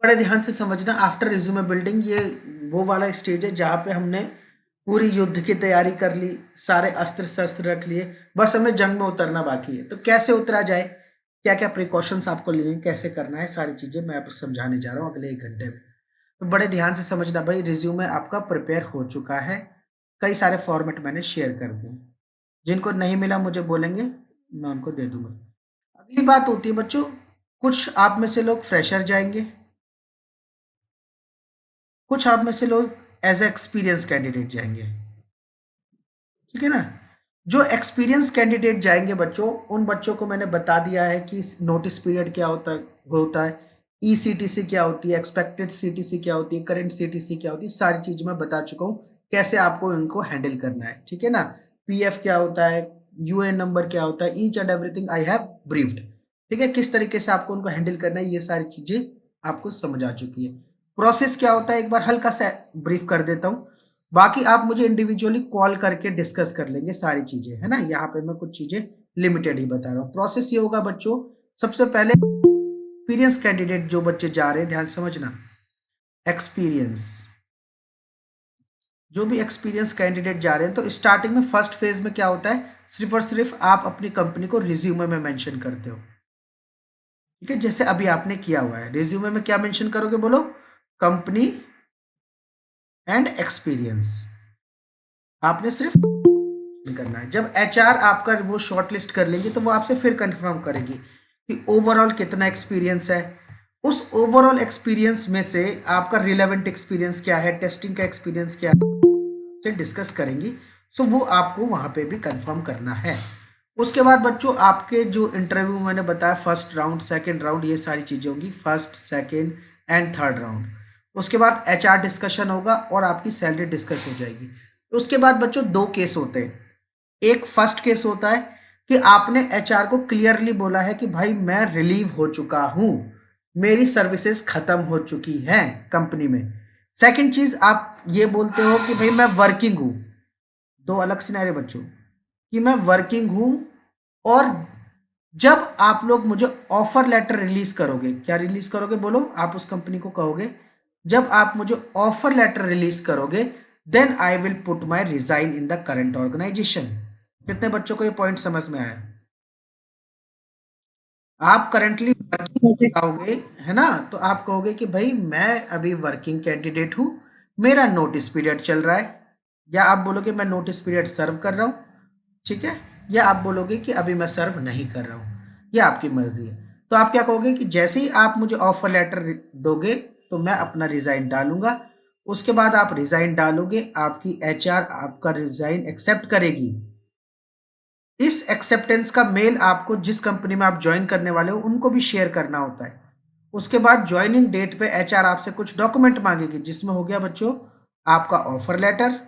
बड़े ध्यान से समझना, आफ्टर रिज्यूमे बिल्डिंग ये वो वाला स्टेज है जहाँ पे हमने पूरी युद्ध की तैयारी कर ली, सारे अस्त्र शस्त्र रख लिए, बस हमें जंग में उतरना बाकी है। तो कैसे उतरा जाए, क्या क्या प्रिकॉशंस आपको लेने हैं, कैसे करना है, सारी चीजें मैं आपको समझाने जा रहा हूँ अगले 1 घंटे में। तो बड़े ध्यान से समझना भाई, रिज्यूमे आपका प्रिपेयर हो चुका है, कई सारे फॉर्मेट मैंने शेयर कर दिए, जिनको नहीं मिला मुझे बोलेंगे, मैं उनको दे दूंगा। अगली बात होती है बच्चों, कुछ आप में से लोग फ्रेशर जाएंगे, कुछ आप में से लोग एज ए एक्सपीरियंस कैंडिडेट जाएंगे, ठीक है ना। जो एक्सपीरियंस कैंडिडेट जाएंगे बच्चों, उन बच्चों को मैंने बता दिया है कि नोटिस पीरियड क्या होता है, ईसीटीसी क्या होती है, एक्सपेक्टेड सीटीसी क्या होती है, करंट सीटीसी क्या होती है, सारी चीज मैं बता चुका हूँ कैसे आपको इनको हैंडल करना है, ठीक है ना। पीएफ क्या होता है, यूएन नंबर क्या होता है, each and everything I have briefed, ठीक है। किस तरीके से आपको उनको हैंडल करना है, ये सारी चीजें आपको समझ आ चुकी है। प्रोसेस क्या होता है एक बार हल्का सा ब्रीफ कर देता हूँ, बाकी आप मुझे इंडिविजुअली कॉल करके डिस्कस कर लेंगे सारी चीजें, है ना। यहाँ पे मैं कुछ चीजें लिमिटेड ही बता रहा हूँ। प्रोसेस ये होगा बच्चों, सबसे पहले एक्सपीरियंस कैंडिडेट जो बच्चे जा रहे हैं, ध्यान से समझना, एक्सपीरियंस, जो भी एक्सपीरियंस कैंडिडेट जा रहे हैं, तो स्टार्टिंग में फर्स्ट फेज में क्या होता है, सिर्फ और सिर्फ आप अपनी कंपनी को रिज्यूमे में मेंशन करते हो, ठीक है। जैसे अभी आपने किया हुआ है, रिज्यूमे में क्या मेंशन करोगे बोलो, कंपनी एंड एक्सपीरियंस, आपने सिर्फ करना है। जब एचआर आपका वो शॉर्ट लिस्ट कर लेंगी तो वो आपसे फिर कंफर्म करेगी कि ओवरऑल कितना एक्सपीरियंस है। उस ओवरऑल एक्सपीरियंस में से आपका रिलेवेंट एक्सपीरियंस क्या है, टेस्टिंग का एक्सपीरियंस क्या है, से डिस्कस करेंगी। सो वो आपको वहां पे भी कंफर्म करना है। उसके बाद बच्चों आपके जो इंटरव्यू मैंने बताया, फर्स्ट राउंड, सेकंड राउंड, ये सारी चीजें होंगी, first second and third round. उसके बाद एचआर डिस्कशन होगा और आपकी सैलरी डिस्कस हो जाएगी। उसके बाद बच्चों दो केस होते हैं। एक फर्स्ट केस होता है कि आपने एचआर को क्लियरली बोला है कि भाई मैं रिलीव हो चुका हूं, मेरी सर्विसेज खत्म हो चुकी हैं कंपनी में। सेकंड चीज आप ये बोलते हो कि भाई मैं वर्किंग हूं, दो अलग सिनेरियो बच्चों, कि मैं वर्किंग हूं, और जब आप लोग मुझे ऑफर लेटर रिलीज करोगे, क्या रिलीज करोगे बोलो, आप उस कंपनी को कहोगे जब आप मुझे ऑफर लेटर रिलीज करोगे, then I will put my resign in the current organisation. कितने बच्चों को ये पॉइंट समझ में आया। आप करंटली वर्किंग कहोगे, है ना, तो आप कहोगे कि भाई मैं अभी वर्किंग कैंडिडेट हूं, मेरा नोटिस पीरियड चल रहा है, या आप बोलोगे मैं नोटिस पीरियड सर्व कर रहा हूं, ठीक है, या आप बोलोगे कि अभी मैं सर्व नहीं कर रहा हूं, ये आपकी मर्जी है। तो आप क्या कहोगे कि जैसे ही आप मुझे ऑफर लेटर दोगे तो मैं अपना रिजाइन डालूंगा। उसके बाद आप रिजाइन डालोगे, आपकी एचआर आपका रिजाइन एक्सेप्ट करेगी। इस एक्सेप्टेंस का मेल आपको जिस कंपनी में आप ज्वाइन करने वाले हो उनको भी शेयर करना होता है। उसके बाद ज्वाइनिंग डेट पे एचआर आपसे कुछ डॉक्यूमेंट मांगेगी, जिसमें हो गया बच्चों आपका ऑफर लेटर,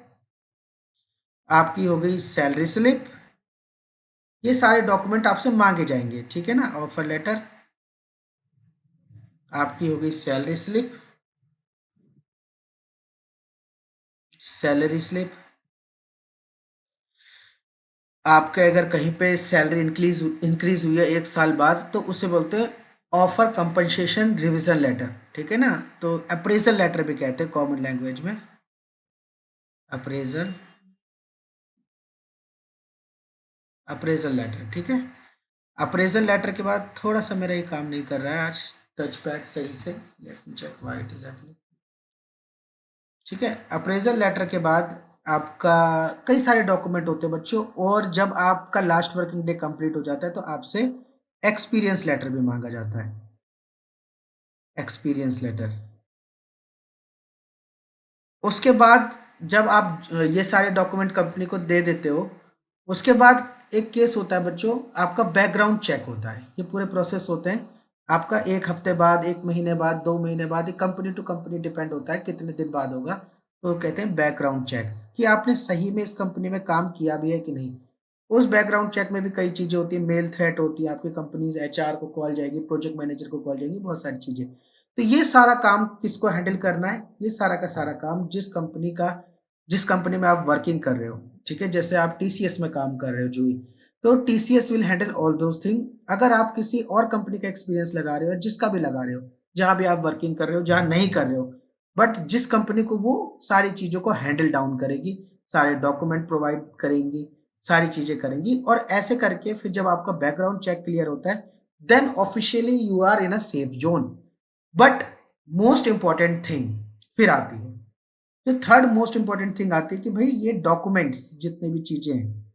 आपकी हो गई सैलरी स्लिप, ये सारे डॉक्यूमेंट आपसे मांगे जाएंगे, ठीक है ना। ऑफर लेटर, आपकी हो गई सैलरी स्लिप, सैलरी स्लिप, आपके अगर कहीं पे सैलरी इंक्रीज हुई है 1 साल बाद तो उसे बोलते हैं ऑफर कंपनसेशन रिवीजन लेटर, ठीक है ना। तो अप्रेजल लेटर भी कहते हैं कॉमन लैंग्वेज में, अप्रेजल, अप्रेजल लेटर, ठीक है। अप्रेजल लेटर के बाद थोड़ा सा मेरा ये काम नहीं कर रहा है आज टच पैड सही से, let me check why it is happening, ठीक है। अप्रेजल लेटर के बाद आपका कई सारे डॉक्यूमेंट होते हैं बच्चों, और जब आपका लास्ट वर्किंग डे कंप्लीट हो जाता है तो आपसे एक्सपीरियंस लेटर भी मांगा जाता है, एक्सपीरियंस लेटर। उसके बाद जब आप ये सारे डॉक्यूमेंट कंपनी को दे देते हो, उसके बाद एक केस होता है बच्चों, आपका बैकग्राउंड चेक होता है। ये पूरे प्रोसेस होते हैं आपका 1 हफ्ते बाद, 1 महीने बाद, 2 महीने बाद, कंपनी टू कंपनी डिपेंड होता है कितने दिन बाद होगा। तो कहते हैं बैकग्राउंड चेक, कि आपने सही में इस कंपनी में काम किया भी है कि नहीं। उस बैकग्राउंड चेक में भी कई चीजें होती है, मेल थ्रेट होती है, आपकी कंपनीज एचआर को कॉल जाएगी, प्रोजेक्ट मैनेजर को कॉल जाएगी, बहुत सारी चीजें। तो ये सारा काम किसको हैंडल करना है, ये सारा का सारा काम जिस कंपनी में आप वर्किंग कर रहे हो, ठीक है। जैसे आप टीसीएस में काम कर रहे हो जूही, तो TCS will handle all those thing. अगर आप किसी और कंपनी का एक्सपीरियंस लगा रहे हो, जिसका भी लगा रहे हो, जहाँ भी आप वर्किंग कर रहे हो, जहाँ नहीं कर रहे हो, बट जिस कंपनी को वो सारी चीज़ों को हैंडल डाउन करेगी, सारे डॉक्यूमेंट प्रोवाइड करेंगी, सारी चीज़ें करेंगी, और ऐसे करके फिर जब आपका बैकग्राउंड चेक क्लियर होता है, then officially you are in a safe zone. But most important thing फिर आती है, जो थर्ड मोस्ट इंपॉर्टेंट थिंग आती है कि भाई ये डॉक्यूमेंट्स जितने भी चीज़ें हैं,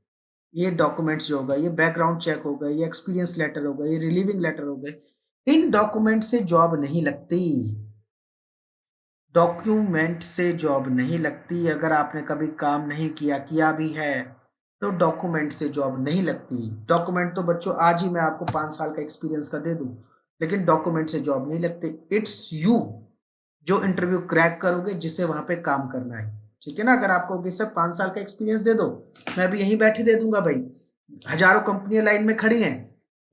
ये डॉक्यूमेंट्स जो होगा, ये बैकग्राउंड चेक होगा, ये एक्सपीरियंस लेटर होगा, ये रिलीविंग लेटर हो गए, इन डॉक्यूमेंट से जॉब नहीं लगती। डॉक्यूमेंट से जॉब नहीं लगती। अगर आपने कभी काम नहीं किया, किया भी है, तो डॉक्यूमेंट से जॉब नहीं लगती। डॉक्यूमेंट तो बच्चों आज ही मैं आपको 5 साल का एक्सपीरियंस का दे दूं, लेकिन डॉक्यूमेंट से जॉब नहीं लगती। इट्स यू जो इंटरव्यू क्रैक करोगे, जिसे वहां पे काम करना है। ठीक है ना? अगर आपको कि सर 5 साल का एक्सपीरियंस दे दो, मैं भी यहीं बैठे दे दूंगा भाई। हजारों कंपनियां लाइन में खड़ी हैं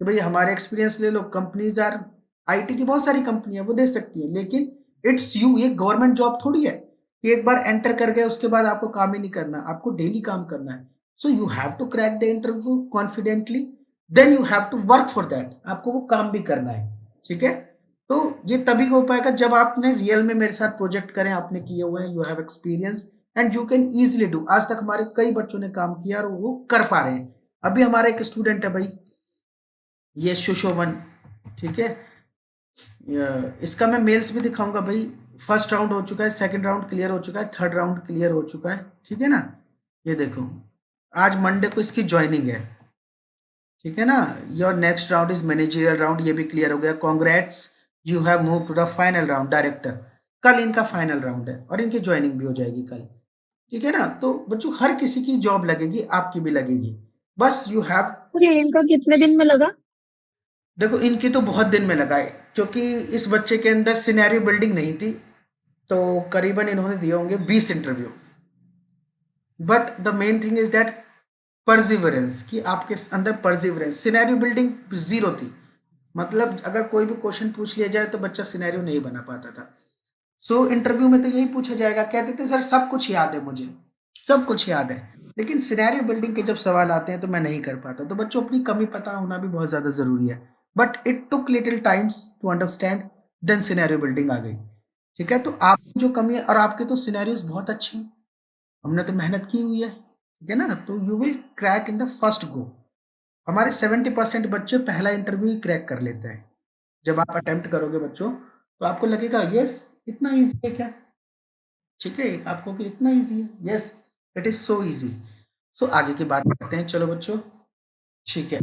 कि भाई हमारे एक्सपीरियंस ले लो। कंपनीज आर, आईटी की बहुत सारी कंपनियां वो दे सकती है, लेकिन इट्स यू, ये गवर्नमेंट जॉब थोड़ी है कि एक बार एंटर कर गए उसके बाद आपको काम ही नहीं करना, आपको डेली काम करना है। So you have to crack the interview confidently, then you have to work for that. आपको वो काम भी करना है। ठीक है? तो ये तभी हो पाएगा जब आपने रियल में मेरे साथ प्रोजेक्ट करें, आपने किए हुए हैं, you have experience and you can easily do. आज तक हमारे कई बच्चों ने काम किया और वो कर पा रहे हैं। अभी हमारा एक स्टूडेंट है भाई, ये सुशोभन। ठीक है? इसका मैं मेल्स भी दिखाऊंगा भाई। फर्स्ट राउंड हो चुका है, सेकंड राउंड क्लियर हो चुका है, थर्ड राउंड क्लियर हो चुका है। ठीक है ना? ये देखो, आज मंडे को इसकी ज्वाइनिंग है। ठीक है ना? Your next round is managerial round, ये भी क्लियर हो गया। Congrats, you have move to the final round, director. कल इनका फाइनल राउंड है और इनकी ज्वाइनिंग भी हो जाएगी कल। ठीक है ना? तो बच्चों हर किसी की जॉब लगेगी, आपकी भी लगेगी। बस यू हैव, और ये इनका कितने दिन में लगा? देखो इनकी तो बहुत दिन में लगा है, क्योंकि इस बच्चे के अंदर सिनेरियो बिल्डिंग नहीं थी, तो करीबन इन्होंने दिए होंगे 20 interview. But the main thing is that perseverance, कि आपके अंदर परसिवरेंस। सिनेरियो बिल्डिंग जीरो थी, मतलब अगर कोई भी क्वेश्चन पूछ लिया जाए तो बच्चा सिनेरियो नहीं बना पाता था। सो इंटरव्यू में तो यही पूछा जाएगा, कहते थे सर सब कुछ याद है मुझे, सब कुछ याद है, लेकिन सिनेरियो बिल्डिंग के जब सवाल आते हैं तो मैं नहीं कर पाता। तो बच्चों अपनी कमी पता होना भी बहुत ज़्यादा ज़रूरी है। But it took little times to understand, then scenario building आ गई। ठीक है? तो आपकी जो कमी है, और आपके तो सिनेरियोज बहुत अच्छे हैं, हमने तो मेहनत की हुई है। ठीक है ना? तो you will crack in the first go. हमारे 70% बच्चे पहला इंटरव्यू ही क्रैक कर लेते हैं। जब आप अटेम्प्ट करोगे बच्चों, तो आपको लगेगा यस इतना ईजी है क्या? ठीक है? आपको कि इतना ईजी है, yes it is so easy. So आगे की बात करते हैं, चलो बच्चों। ठीक है?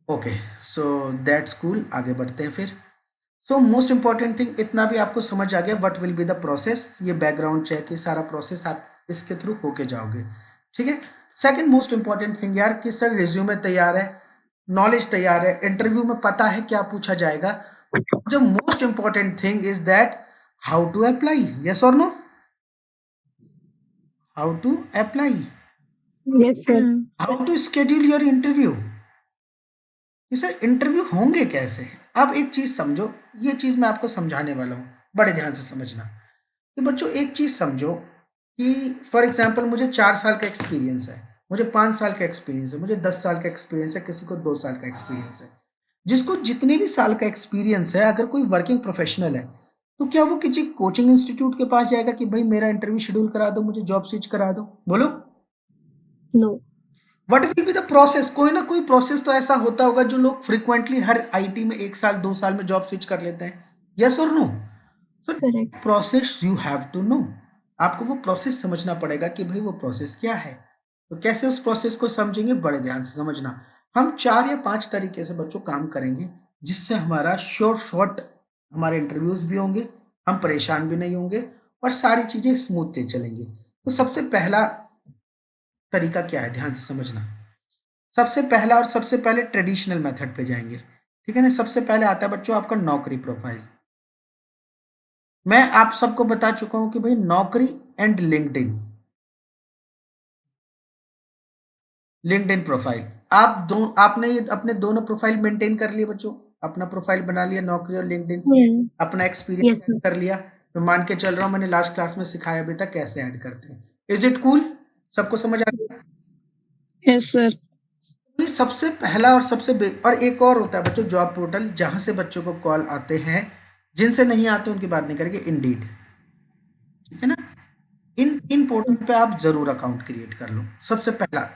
Okay, so that's cool. आगे बढ़ते हैं फिर। सो मोस्ट इंपॉर्टेंट थिंग, इतना भी आपको समझ आ गया what will be the process. ये बैकग्राउंड चेक, ये सारा प्रोसेस आप इसके थ्रू होके जाओगे। ठीक है? सेकंड मोस्ट इंपॉर्टेंट थिंग यार, कि सर रिज्यूमे तैयार है, नॉलेज तैयार है, इंटरव्यू में पता है क्या पूछा जाएगा। जो most important thing is that how to apply, yes और no? How to apply, yes sir. How to schedule your interview. कि सर इंटरव्यू होंगे कैसे। अब एक चीज समझो, ये चीज मैं आपको समझाने वाला हूँ, बड़े ध्यान से समझना। कि बच्चों एक चीज समझो, कि फॉर एग्जाम्पल मुझे 4 साल का एक्सपीरियंस है, मुझे 5 साल का एक्सपीरियंस है, मुझे 10 साल का एक्सपीरियंस है, किसी को 2 साल का एक्सपीरियंस है। जिसको जितने भी साल का एक्सपीरियंस है, अगर कोई वर्किंग प्रोफेशनल है, तो क्या वो किसी कोचिंग इंस्टीट्यूट के पास जाएगा कि भाई मेरा इंटरव्यू शेड्यूल करा दो, मुझे जॉब स्विच करा दो? बोलो, no. What will be the process? कोई ना कोई प्रोसेस तो ऐसा होता होगा जो लोग फ्रीक्वेंटली हर आईटी में 1 साल 2 साल में जॉब स्विच कर लेते हैं, यस और no? So correct. Process you have to know. आपको वो प्रोसेस समझना पड़ेगा कि भाई वो प्रोसेस क्या है। तो कैसे उस प्रोसेस को समझेंगे, बड़े ध्यान से समझना। हम 4 या 5 तरीके से बच्चों काम करेंगे, जिससे हमारा श्योर शॉर्ट हमारे इंटरव्यूज भी होंगे, हम परेशान भी नहीं होंगे, और सारी चीजें स्मूथली चलेंगी। तो सबसे पहला तरीका क्या है, ध्यान से समझना। सबसे पहला और सबसे पहले ट्रेडिशनल मेथड पे जाएंगे। ठीक है ना? सबसे पहले आता है बच्चों आपका नौकरी प्रोफाइल। मैं आप सबको बता चुका हूं कि भाई नौकरी एंड लिंक्डइन, लिंक्डइन प्रोफाइल, आप दो, आपने ये अपने दोनों प्रोफाइल मेंटेन कर लिए बच्चों। अपना प्रोफाइल बना लिया नौकरी और लिंक्डइन, अपना एक्सपीरियंस यस ऐड सर। कर लिया। मैं मान के चल रहा हूं मैंने लास्ट क्लास में सिखाया अभी तक कैसे ऐड करते हैं। Is it cool? सबको समझ आ गया? Yes sir. ये सबसे पहला और और एक और होता है बच्चों, जॉब पोर्टल, जहां से बच्चों को कॉल आते हैं। जिनसे नहीं आते उनकी बात नहीं करेंगे, इंडीड। ठीक है ना। इन इन पोर्टल पे आप जरूर अकाउंट क्रिएट कर लो। सबसे पहला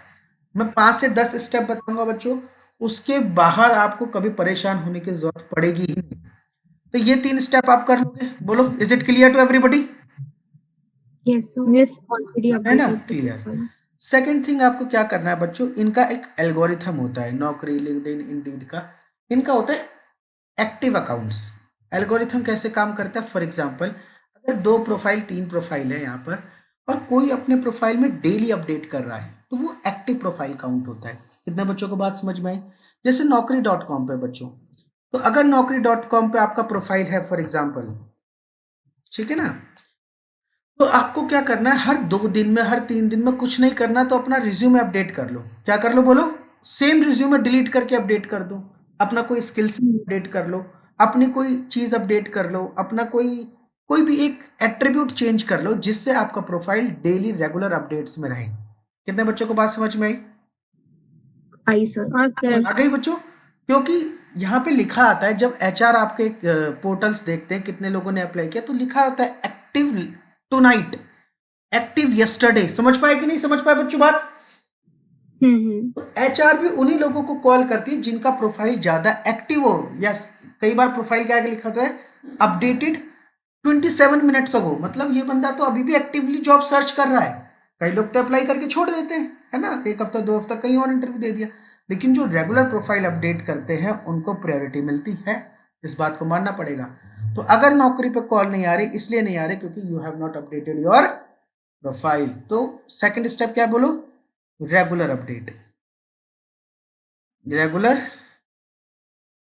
मैं 5 से 10 स्टेप बताऊंगा बच्चों, उसके बाहर आपको कभी परेशान होने की जरूरत पड़ेगी ही नहीं। तो ये 3 स्टेप आप कर लोगे, बोलो is it clear to everybody? Yes, sir. Yes. Already है ना, updated the clear. profile. Second thing आपको क्या करना है बच्चों, इनका एक एल्गोरिथम होता है, नौकरी, लिंक्डइन, इंडीड का। इनका होता है एक्टिव अकाउंट्स। एल्गोरिथम कैसे काम करता है, फॉर एग्जांपल अगर 2 प्रोफाइल 3 प्रोफाइल है यहाँ पर, और कोई अपने प्रोफाइल में डेली अपडेट कर रहा है, तो वो एक्टिव प्रोफाइल काउंट होता है। कितने बच्चों को बात समझ में आई? जैसे नौकरी.com पे बच्चों, तो अगर नौकरी.com पे आपका प्रोफाइल है फॉर एग्जाम्पल, ठीक है ना, तो आपको क्या करना है, हर 2 दिन में, हर 3 दिन में कुछ नहीं करना, तो अपना रिज्यूमे अपडेट कर लो। क्या कर लो बोलो? सेम रिज्यूमे डिलीट करके अपडेट कर दो। अपना कोई स्किल्स अपडेट कर लो, अपनी कोई चीज अपडेट कर लो, अपना कोई कोई भी एक एट्रीब्यूट चेंज कर लो, जिससे आपका प्रोफाइल डेली रेगुलर अपडेट्स में रहे। कितने बच्चों को बात समझ में आई? आई सर। हाँ सर। आ गई बच्चों? क्योंकि यहाँ पे लिखा आता है, जब एचआर आपके पोर्टल्स देखते हैं कितने लोगों ने अप्लाई किया, तो लिखा होता है एक्टिव टुनाइट, एक्टिव यस्टरडे। समझ पाए कि नहीं समझ पाए बच्चों बात? तो एचआर भी उन्हीं लोगों को कॉल करती है जिनका प्रोफाइल ज्यादा एक्टिव हो। यस, कई बार प्रोफाइल क्या आगे लिखा होता है, अपडेटेड 27 मिनट्स अगो, मतलब ये बंदा तो अभी भी एक्टिवली जॉब सर्च कर रहा है। कई लोग तो अप्लाई करके छोड़ देते हैं, है ना, 1 हफ्ता 2 हफ्ता कहीं और इंटरव्यू दे दिया। लेकिन जो रेगुलर प्रोफाइल अपडेट करते हैं उनको प्रायोरिटी मिलती है, इस बात को मानना पड़ेगा। तो अगर नौकरी पे कॉल नहीं आ रही, इसलिए नहीं आ रही क्योंकि you have not updated your profile. तो सेकंड स्टेप क्या बोलो, regular update, regular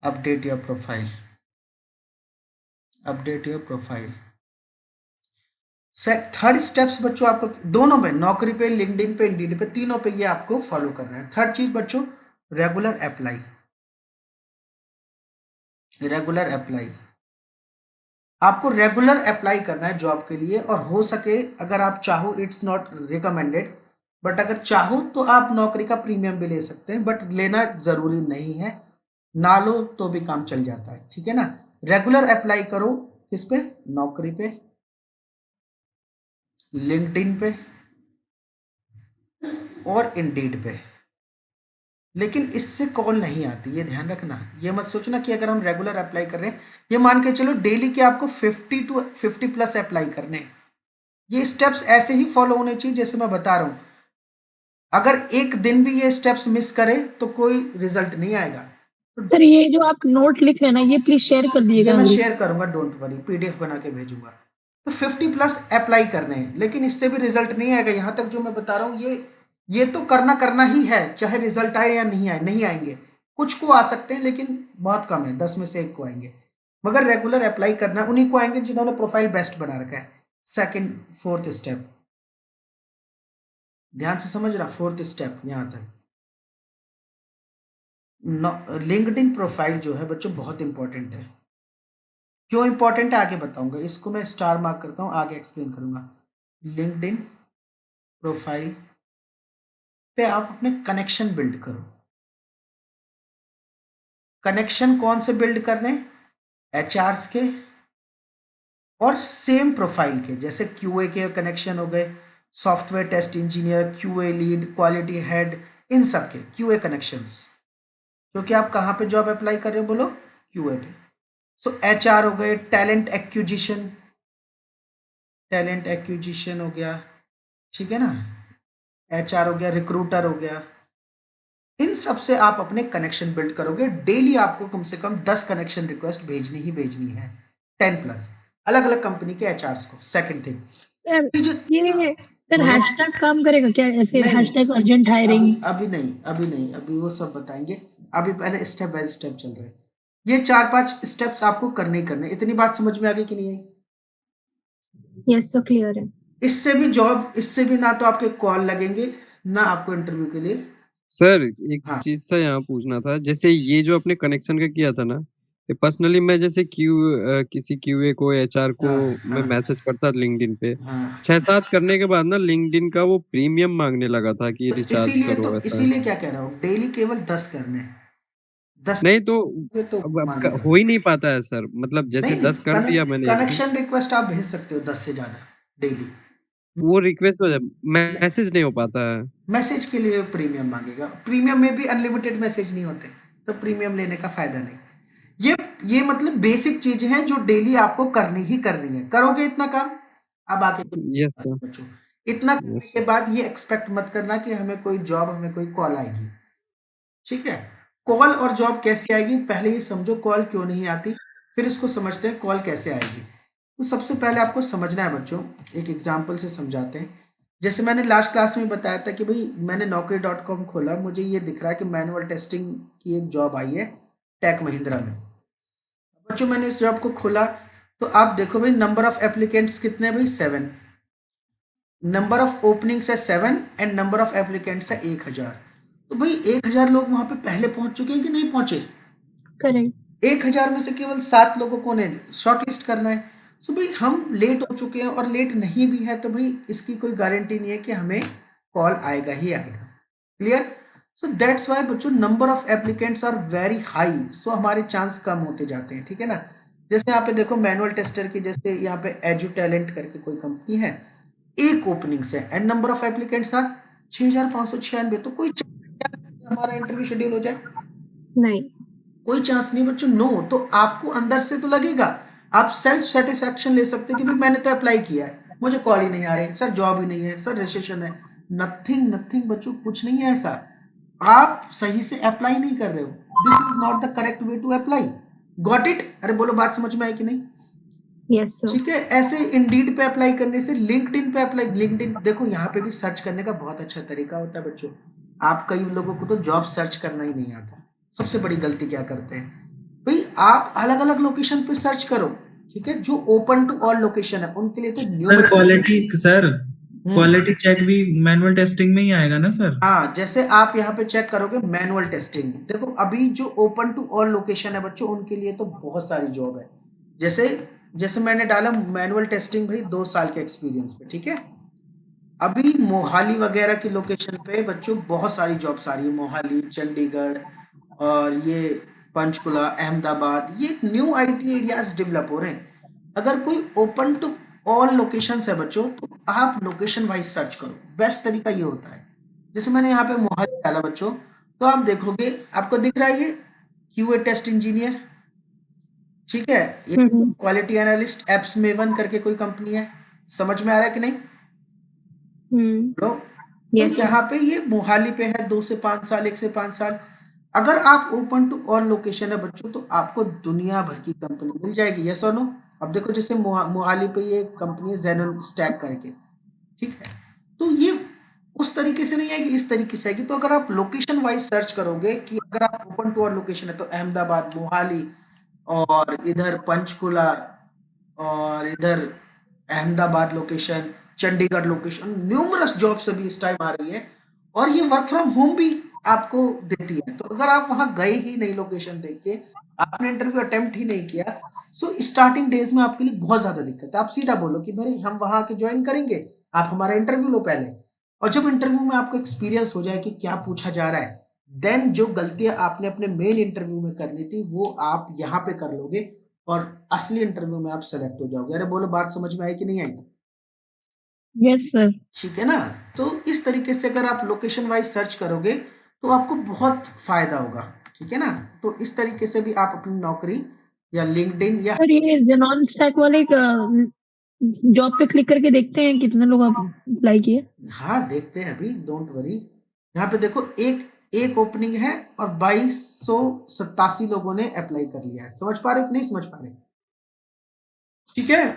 update your profile, update your profile. Third steps बच्चों आपको दोनों पे, नौकरी पे, लिंक्डइन पे, इंडीड पे, तीनों पे ये आपको फॉलो करना है। थर्ड चीज बच्चों, रेगुलर अप्लाई, रेगुलर अप्लाई। आपको रेगुलर अप्लाई करना है जॉब के लिए, और हो सके अगर आप चाहो, इट्स नॉट रिकमेंडेड, बट अगर चाहो तो आप नौकरी का प्रीमियम भी ले सकते हैं, बट लेना जरूरी नहीं है। ना लो तो भी काम चल जाता है, ठीक है ना। रेगुलर अप्लाई करो, किस पे? नौकरी पे, लिंक्डइन पे और इंडीड पे। लेकिन इससे कॉल नहीं आती, ये ध्यान रखना। ये मत सोचना कि अगर हम रेगुलर अप्लाई कर रहे हैं, ये मान के चलो डेली के आपको 50 to 50+ अप्लाई करने हैं। ये स्टेप्स ऐसे ही फॉलो होने चाहिए जैसे मैं बता रहा हूं। अगर एक दिन भी ये स्टेप्स मिस करे तो कोई रिजल्ट नहीं आएगा। सर ये जो आप नोट लिख रहे हैं ना, ये प्लीज शेयर कर ये दीजिएगा मैं ग्रुप। शेयर करूंगा, डोंट वरी, पीडीएफ बना के भेजूंगा। तो 50+ अप्लाई करने हैं, लेकिन इससे भी रिजल्ट नहीं आएगा। यहां तक जो मैं बता रहा हूं, ये तो करना करना ही है, चाहे रिजल्ट आए या नहीं आए, नहीं आएंगे। कुछ को आ सकते हैं लेकिन बहुत कम है, 10 में से 1 को आएंगे। मगर रेगुलर अप्लाई करना उन्हीं को आएंगे जिन्होंने प्रोफाइल बेस्ट बना रखा है। सेकंड, फोर्थ स्टेप ध्यान से समझ रहा, फोर्थ स्टेप यहां तक। लिंक्डइन प्रोफाइल जो है बच्चों बहुत इंपॉर्टेंट है। क्यों इंपॉर्टेंट है आगे बताऊंगा, इसको मैं स्टार मार्क करता हूं, आगे एक्सप्लेन करूंगा। लिंक्डइन प्रोफाइल पे आप अपने कनेक्शन बिल्ड करो। कनेक्शन कौन से बिल्ड कर रहे हैं? एचआरस के और सेम प्रोफाइल के, जैसे क्यूए के कनेक्शन हो गए, software test engineer, QA lead, quality head, इन सब के क्यूए कनेक्शंस। क्योंकि आप कहाँ पे जॉब अप्लाई कर रहे हो बोलो? क्यूए पे। सो एचआर हो गए, टैलेंट एक्विजिशन, टैलेंट एक्विजिशन हो गया, ठीक है ना, एचआर हो गया, रिक्रूटर हो गया। इन सब से आप अपने कनेक्शन बिल्ड करोगे। डेली आपको कम से कम 10 कनेक्शन रिक्वेस्ट भेजनी ही भेजनी है, 10+, अलग अलग कंपनी के एचआरस को। सेकंड थिंग, सर ये सर बोलो। हैशटैग काम करेगा क्या, ऐसे नहीं नहीं, हैशटैग अर्जेंट हायरिंग? अभी नहीं, अभी नहीं, अभी वो सब बताएंगे। अभी पहले स्टेप बाय स्टेप चल रहे हैं। ये 4-5 स्टेप्स आपको करने ही करने। इतनी बात समझ में आ गई कि नहीं आई? यस सर, क्लियर है। इससे भी जॉब, इससे भी ना तो आपके कॉल लगेंगे, ना आपको इंटरव्यू के लिए। सर, एक हाँ चीज़ था यहाँ पूछना था, जैसे ये जो आपने कनेक्शन का किया था ना, पर्सनली मैं जैसे किसी क्यूए को, एचआर को हाँ, मैं हाँ, मैसेज करता लिंक्डइन पे, हाँ। 6-7 करने के बाद ना लिंक्डइन का वो प्रीमियम माँगने लगा था कि रिचार्ज करो ऐसा। इसीलिए क्या कह रहा हूँ, डेली केवल 10 करने हैं। 10 नहीं तो करोगे तो अब माँगेगा। हो ही नहीं पाता है सर, मतलब जैसे नहीं, 10 कर दिया मैंने एक दिन, कनेक्शन रिक्वेस्ट आप भेज सकते हो 10 से ज़्यादा डेली। वो रिक्वेस्ट हो जाए, मैसेज नहीं हो पाता है। मैसेज के लिए प्रीमियम माँगेगा। प्रीमियम में भी अनलिमिटेड मैसेज नहीं होते, तो प्रीमियम लेने का फ़ायदा नहीं। ये ये मतलब बेसिक चीज़ें हैं जो डेली आपको करनी ही करनी है। करोगे इतना काम, अब आगे यस सर, बच्चों, इतना करने यस। के बाद ये एक्सपेक्ट मत करना कि हमें कोई जॉब, हमें कोई कॉल आएगी। ठीक है? कॉल और जॉब कैसे आएगी, पहले ये समझो कॉल क्यों नहीं आती, फिर इसको समझते हैं कॉल कैसे आएगी। तो सबसे पहले आपको समझना है बच्चों, एक एग्जाम्पल से समझाते हैं। जैसे मैंने लास्ट क्लास में बताया था कि भाई मैंने naukri.com खोला, मुझे ये दिख रहा है कि मैनुअल टेस्टिंग की एक जॉब आई है टेक महिंद्रा में। बच्चों मैंने इस जॉब को खोला, तो आप देखो भाई नंबर ऑफ एप्लीकेंट्स कितने हैं भाई, 7। नंबर ऑफ ओपनिंग्स है 7 एंड नंबर ऑफ एप्लीकेंट्स है 1000। तो भाई 1000 लोग वहां पे पहले पहुंच चुके हैं कि नहीं पहुंचे? करेक्ट। 1000 में से केवल 7 लोगों को ने शॉर्ट लिस्ट करना है। सो भाई हम लेट हो चुके हैं और लेट नहीं भी है तो भाई इसकी कोई गारंटी नहीं है कि हमें कॉल आएगा ही आएगा। क्लियर? सो दैट्स वाई बच्चों number of applicants are very high, so हमारे चांस कम होते जाते हैं। ठीक है ना? जैसे यहाँ पे देखो मैनुअल टेस्टर की, जैसे यहाँ पे एजू टैलेंट करके कोई कंपनी है, एक ओपनिंग्स है and number of applicants are 6596। तो कोई हमारा इंटरव्यू शेड्यूल हो जाए? नहीं। कोई चांस नहीं बच्चों, नो। तो आपको अंदर से तो लगेगा, आप सेल्फ सेटिस्फेक्शन ले सकते हो कि भाई मैंने तो अप्लाई किया है, मुझे कॉल ही नहीं आ रही, सर जॉब ही नहीं है, सर रिसेशन है। नथिंग नथिंग बच्चों, कुछ नहीं है ऐसा। आप सही से अप्लाई नहीं कर रहे हो। This is not the correct way to apply. Got it? अरे बोलो, बात समझ में आई कि नहीं? Yes sir. ठीक है। ऐसे इंडीड पे अप्लाई करने से लिंक्डइन पे अप्लाई, लिंक्डइन देखो यहाँ पे भी सर्च करने का बहुत अच्छा तरीका होता है बच्चों। आप कई लोगों को तो जॉब सर्च करना ही नहीं आता। सबसे बड़ी गलती क्या करते हैं भाई, आप अलग अलग लोकेशन पे सर्च करो। ठीक है, जो ओपन टू ऑल लोकेशन है उनके लिए तो सर न्यूमरस क्वालिटी चेक भी मैनुअल टेस्टिंग में ही आएगा ना सर? हाँ, जैसे आप यहाँ पे चेक करोगे मैनुअल टेस्टिंग, देखो अभी जो ओपन टू ऑल लोकेशन है बच्चों उनके लिए तो बहुत सारी जॉब है। जैसे जैसे मैंने डाला मैनुअल टेस्टिंग भाई 2 साल के एक्सपीरियंस पे। ठीक है, अभी मोहाली वगैरह की लोकेशन पे बच्चों बहुत सारी जॉब्स आ रही है, मोहाली, चंडीगढ़ और ये पंचकुला, अहमदाबाद, ये न्यू आईटी एरियाज डेवलप हो रहे हैं। अगर कोई ओपन टू ऑल लोकेशंस है बच्चों तो आप लोकेशन वाइज सर्च करो, बेस्ट तरीका ये होता है। जैसे मैंने यहाँ पे मोहाली डाला बच्चों, तो आप देखोगे आपको दिख रहा है ये क्यूए टेस्ट इंजीनियर। ठीक है, ये क्वालिटी एनालिस्ट एप्स मेवन करके कोई कंपनी है। समझ में आ रहा है कि नहीं? लो, तो यस। यहाँ पे ये मोहाली पे है, 2 से 5 साल, 1 से 5 साल। अगर आप ओपन टू ऑल लोकेशन है बच्चों तो आपको दुनिया भर की कंपनी मिल जाएगी। यस और नो? अब देखो जैसे मोहाली पे ये कंपनी है जेनन स्टैक करके। ठीक है, तो ये उस तरीके से नहीं आएगी, इस तरीके से आएगी। तो अगर आप लोकेशन वाइज सर्च करोगे कि अगर आप ओपन टू ऑल लोकेशन है तो अहमदाबाद, मोहाली और इधर पंचकुला और इधर Ahmedabad location, Chandigarh location, numerous jobs अभी इस टाइम आ रही है और ये वर्क फ्रॉम होम भी आपको देती है। तो अगर आप वहां गए ही नहीं लोकेशन देख के, आपने इंटरव्यू अटेम्प्ट ही नहीं किया, सो स्टार्टिंग डेज में आपके लिए बहुत ज्यादा दिक्कत है। आप सीधा बोलो कि भाई हम वहां आके ज्वाइन करेंगे, आप हमारा इंटरव्यू लो पहले। और जब इंटरव्यू में आपको एक्सपीरियंस हो जाए कि क्या पूछा जा रहा है, देन जो गलतियां आपने अपने मेन इंटरव्यू में करनी थी वो आप यहाँ पे कर लोगे और असली इंटरव्यू में आप सेलेक्ट हो जाओगे। अरे बोलो, बात समझ में आई कि नहीं आई? Yes sir. ठीक है ना? तो इस तरीके से अगर आप लोकेशन वाइज सर्च करोगे तो आपको बहुत फायदा होगा। ठीक है ना? तो इस तरीके से भी आप अपनी नौकरी या लिंक्डइन या सर ये जेनॉन स्टैक वाले जॉब पे क्लिक करके देखते हैं कितने लोग अप्लाई किए। हाँ देखते हैं अभी, डोंट वरी। यहाँ पे देखो एक एक ओपनिंग है और 2287 लोगों ने अप्लाई कर लिया है। समझ पा रहे हो कि नहीं समझ पा रहे? ठीक है,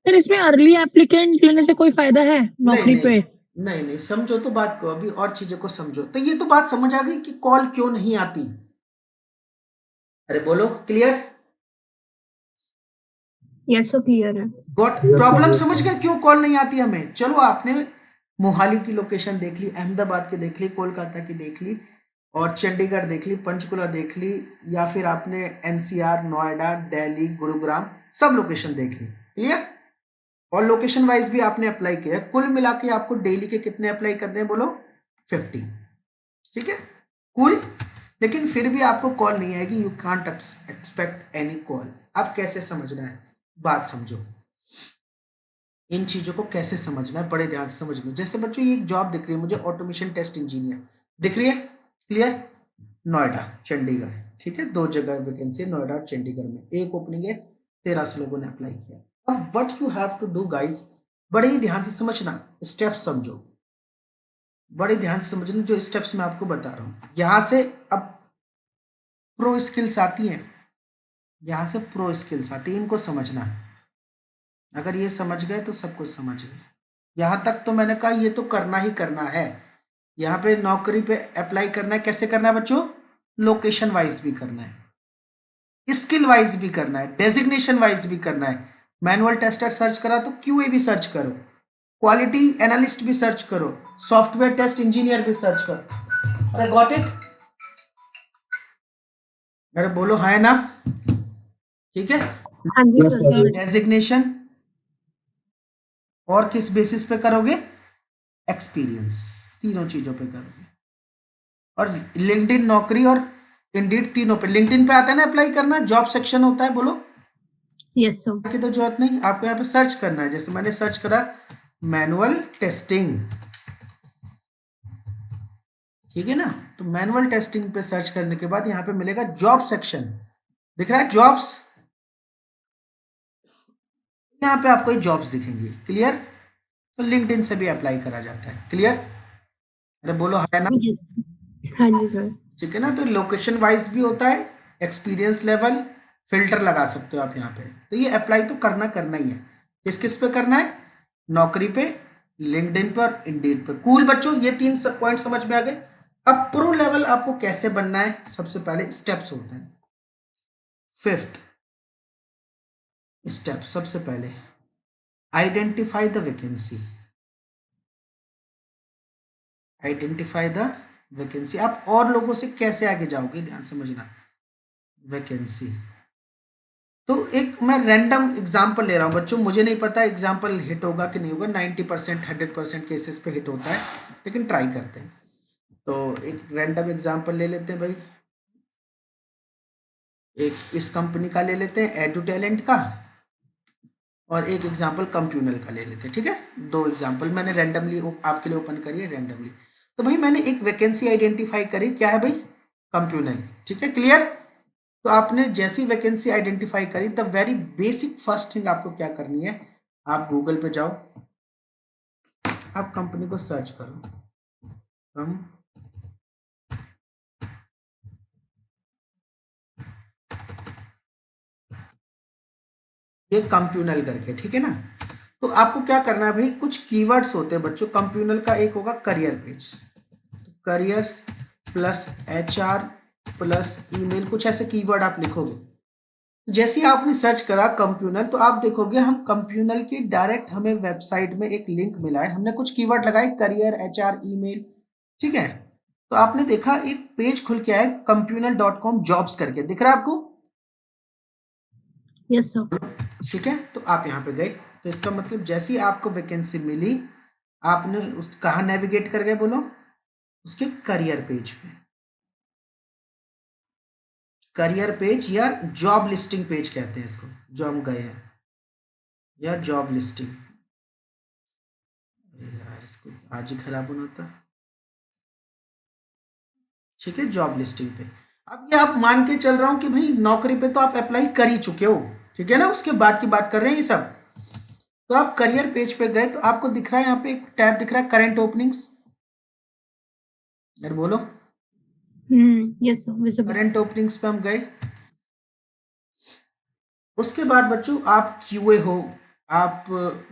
सर इसमें अर्ली एप्लीकेंट लेने से कोई फायदा है नहीं नौकरी नहीं पे? नहीं नहीं, समझो तो बात को, अभी और चीजों को समझो। तो ये तो बात समझ आ गई कि कॉल क्यों नहीं आती। अरे बोलो, क्लियर? यस सर क्लियर है। Got problem? समझ गए क्यों कॉल नहीं आती हमें? चलो आपने मोहाली की लोकेशन देख ली, अहमदाबाद की देख ली, कोलकाता की देख ली और चंडीगढ़ देख ली, पंचकुला देख ली, या फिर आपने एनसीआर, नोएडा, दिल्ली, गुरुग्राम सब लोकेशन देख ली। क्लियर? और लोकेशन वाइज भी आपने अप्लाई किया। कुल मिला के आपको डेली के कितने अप्लाई करने हैं बोलो? 50। ठीक है कुल। लेकिन फिर भी आपको कॉल नहीं आएगी, you can't expect any call. अब कैसे समझना है, बात समझो, इन चीजों को कैसे समझना है, बड़े ध्यान से समझ लो। जैसे बच्चों ये एक जॉब दिख रही है मुझे, ऑटोमेशन टेस्ट इंजीनियर दिख रही है, क्लियर? नोएडा, चंडीगढ़, ठीक है, 2 जगह वैकेंसी है, नोएडा और चंडीगढ़ में। एक ओपनिंग है, 1300 लोगों ने अप्लाई किया। अब what you have to do guys, बड़े ही ध्यान से समझना, स्टेप्स समझो, बड़े ध्यान से समझना जो स्टेप्स मैं आपको बता रहा हूं। यहां से अब प्रो स्किल्स आती हैं, यहां से प्रो स्किल्स आती है, इनको समझना है। अगर ये समझ गए तो सब कुछ समझ गए। यहां तक तो मैंने कहा ये तो करना ही करना है। यहाँ पे नौकरी पे अप्लाई करना है, कैसे करना है बच्चों? लोकेशन वाइज भी करना है, स्किल वाइज भी करना है, डेजिग्नेशन वाइज भी करना है। मैनुअल टेस्टर सर्च करा तो क्यूए भी सर्च करो, क्वालिटी एनालिस्ट भी सर्च करो, सॉफ्टवेयर टेस्ट इंजीनियर भी सर्च करो। अरे गॉट इट? अरे बोलो हाँ ना? ठीक है। हाँ जी सर। डेजिग्नेशन और किस बेसिस पे करोगे? एक्सपीरियंस, तीनों चीजों पे करोगे। और लिंक्डइन, नौकरी और इंडीड, तीनों पे। लिंक्डइन पे आता है ना अप्लाई करना, जॉब सेक्शन होता है, बोलो यस सर। की तो जरूरत नहीं, आपको यहाँ पे सर्च करना है। जैसे मैंने सर्च करा मैनुअल टेस्टिंग, ठीक है ना, तो मैनुअल टेस्टिंग पे सर्च करने के बाद यहाँ पे मिलेगा जॉब सेक्शन, दिख रहा है जॉब्स, यहाँ पे आपको जॉब्स दिखेंगी। क्लियर? तो लिंक्डइन से भी अप्लाई करा जाता है। क्लियर? अरे बोलो है ना? यस हाँ जी सर। ठीक है ना। तो लोकेशन वाइज भी होता है, एक्सपीरियंस लेवल, फिल्टर लगा सकते हो आप यहाँ पे। तो ये अप्लाई तो करना करना ही है। किस किस पे करना है? नौकरी पे, लिंक्डइन पे और इंडीड पे। कूल बच्चों, ये 3 पॉइंट समझ में आ गए। अब प्रो लेवल आपको कैसे बनना है, सबसे पहले स्टेप्स होते हैं। 5th स्टेप, सबसे पहले identify the vacancy. Identify the vacancy. आप और लोगों से कैसे आगे जाओगे, ध्यान समझना। वैकेंसी, तो एक मैं रैंडम एग्जांपल ले रहा हूँ बच्चों, मुझे नहीं पता एग्जांपल हिट होगा कि नहीं होगा। 90% 100% केसेस पे हिट होता है, लेकिन ट्राई करते हैं। तो एक रैंडम एग्जांपल ले लेते हैं भाई, एक इस कंपनी का ले लेते हैं, एडू टैलेंट का, और एक एग्जांपल कंप्यूनल का ले लेते हैं। ठीक है, 2 एग्जांपल मैंने रैंडमली आपके लिए ओपन करी है, रैंडमली। तो भाई मैंने एक वैकेंसी आइडेंटिफाई करी, क्या है भाई? कंप्यूनल। ठीक है, क्लियर? तो आपने जैसी वैकेंसी आइडेंटिफाई करी, the very basic first thing आपको क्या करनी है, आप गूगल पे जाओ, आप कंपनी को सर्च करो, ये कंप्यूनल करके, ठीक है ना। तो आपको क्या करना है भाई, कुछ कीवर्ड्स होते हैं बच्चों कंप्यूनल का। एक होगा career page, careers plus HR plus email, कुछ ऐसे कीवर्ड आप लिखोगे। जैसे ही आपने सर्च करा कंप्यूनल, तो आप देखोगे हम कंप्यूनल की डायरेक्ट हमें वेबसाइट में एक लिंक मिला है। हमने कुछ कीवर्ड लगाए, करियर, HR, ईमेल, ठीक है। तो आपने देखा एक पेज खुल के आया compunal.com जॉब्स करके, दिख रहा है आपको? Yes sir. ठीक है, तो आप यहाँ पे गए, तो इसका मतलब जैसे ही आपको वैकेंसी मिली, आपने उस कहाँ नेविगेट कर गए बोलो? उसके करियर पेज पे। करियर पेज या जॉब लिस्टिंग पेज कहते हैं इसको, जो हम गए हैं, या जॉब लिस्टिंग। यार इसको आज ही खराब होना था। ठीक है, जॉब लिस्टिंग पे। अब ये आप मान के चल रहा हूं कि भाई नौकरी पे तो आप अप्लाई कर ही चुके हो, ठीक है ना, उसके बाद की बात कर रहे हैं ये सब। तो आप करियर पेज पे गए, तो आपको दिख रहा है यहाँ पे एक टैब दिख रहा है, करंट ओपनिंग्स। यार बोलो। Yes sir. करंट ओपनिंग्स पे हम गए। उसके बाद बच्चों आप QA हो, आप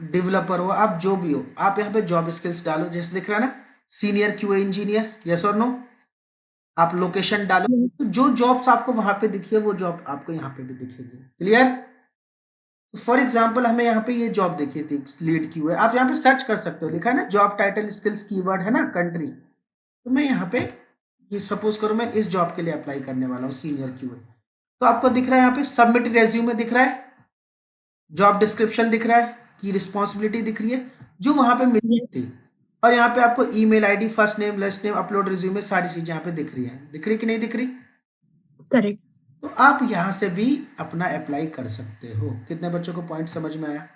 डेवलपर हो, आप जो भी हो, आप यहाँ पे जॉब स्किल्स डालो। जैसे दिख रहा है ना, सीनियर QA इंजीनियर, यस और नो। आप लोकेशन डालो, तो जो जॉब्स आपको वहां पे दिखी है वो जॉब आपको यहाँ पे भी दिखेगी। क्लियर? फॉर एग्जाम्पल हमें यहाँ पे ये जॉब दिखी थी, लीड QA। आप यहाँ पे सर्च कर सकते हो, लिखा है ना जॉब टाइटल, स्किल्स, कीवर्ड है ना, कंट्री। तो मैं यहाँ पे कि सपोज करो मैं इस जॉब के लिए अप्लाई करने वाला हूँ सीनियर क्यूए, तो आपको दिख रहा है यहाँ पे सबमिट रेज्यूमे दिख रहा है, जॉब डिस्क्रिप्शन दिख रहा है, की रिस्पॉन्सिबिलिटी दिख रही है जो वहां पे मिली Yes. थी, और यहाँ पे आपको email ID, first name, last name, upload resume, सारी चीजें यहाँ पे दिख रही है। दिख रही कि नहीं दिख रही? Correct. तो आप यहाँ से भी अपना अप्लाई कर सकते हो। कितने बच्चों को पॉइंट समझ में आया?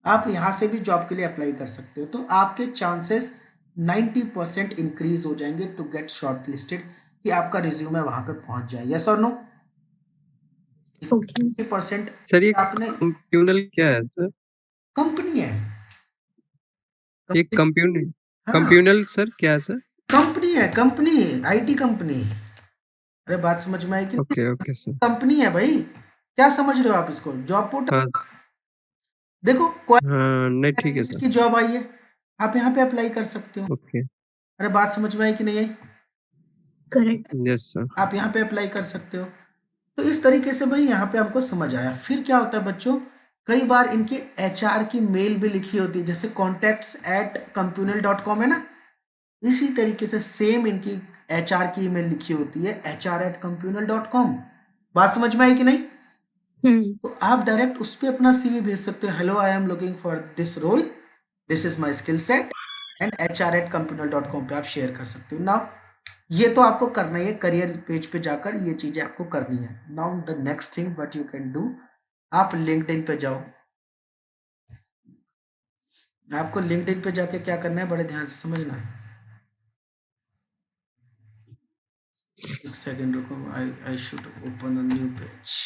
आप यहाँ से भी जॉब के लिए अप्लाई कर सकते हो, तो आपके चांसेस 90% इंक्रीज हो जाएंगे टू गेट शॉर्ट लिस्टेड, कि आपका रिज्यूमे वहां पे पहुंच जाए। यस और नो? Okay. 90% सर ये आपने कंप्यूनल क्या है सर? कंपनी है, ये कंप्यूनल हाँ कंप्यूनल सर क्या है सर? कंपनी है, कंपनी, आईटी कंपनी। अरे बात समझ में आई कि नहीं? Okay sir. कंपनी है भाई, क्या समझ रहे हो आप इसको? जॉब पोर्टल हाँ देखो, हाँ नहीं ठीक है क्वालिटी सर। की जॉब आई है, आप यहाँ पे अप्लाई कर सकते हो। ओके अरे बात समझ में आई कि नहीं आई? Correct. Yes sir. आप यहाँ पे अप्लाई कर सकते हो। तो इस तरीके से भाई यहाँ पे हमको समझ आया। फिर क्या होता है बच्चों, कई बार इनके HR की मेल भी लिखी होती है, जैसे contacts@compunal.com है ना, इसी तरीके से सेम इनकी HR की ईमेल लिखी होती है HR@compunal.com। बात समझ में आई कि नहीं? तो आप डायरेक्ट उस पर अपना CV भेज सकते हो। Hello, I am looking for this role, this is my skill set, and HR@compunal.com पे आप शेयर कर सकते हो। नाउ ये तो आपको करना ही है, करियर पेज पे जाकर ये चीजें आपको करनी है। Now the next thing what you can do, आप लिंक्डइन पे जाओ। आपको लिंक्डइन पे जाके क्या करना है, बड़े ध्यान से समझना है। एक सेकंड रुको, I should open a new page.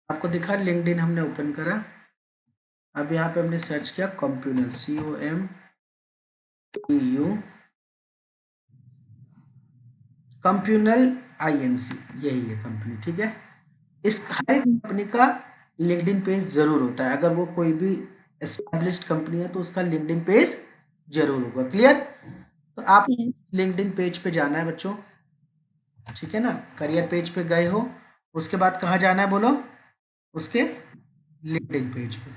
आपको दिखा लिंक्डइन हमने ओपन करा। अब यहाँ पे हमने सर्च किया कंप्यूनल, COMPU कंप्यूनल INC, यही है कंपनी, ठीक है। इस हर एक कंपनी का लिंक्डइन पेज जरूर होता है। अगर वो कोई भी एस्टेब्लिश्ड कंपनी है तो उसका लिंक्डइन पेज जरूर होगा। क्लियर? तो आप Yes. लिंक्डइन पेज पे जाना है बच्चों, ठीक है ना। करियर पेज पे गए हो, उसके बाद कहाँ जाना है बोलो? उसके लिंक्डइन पेज पे।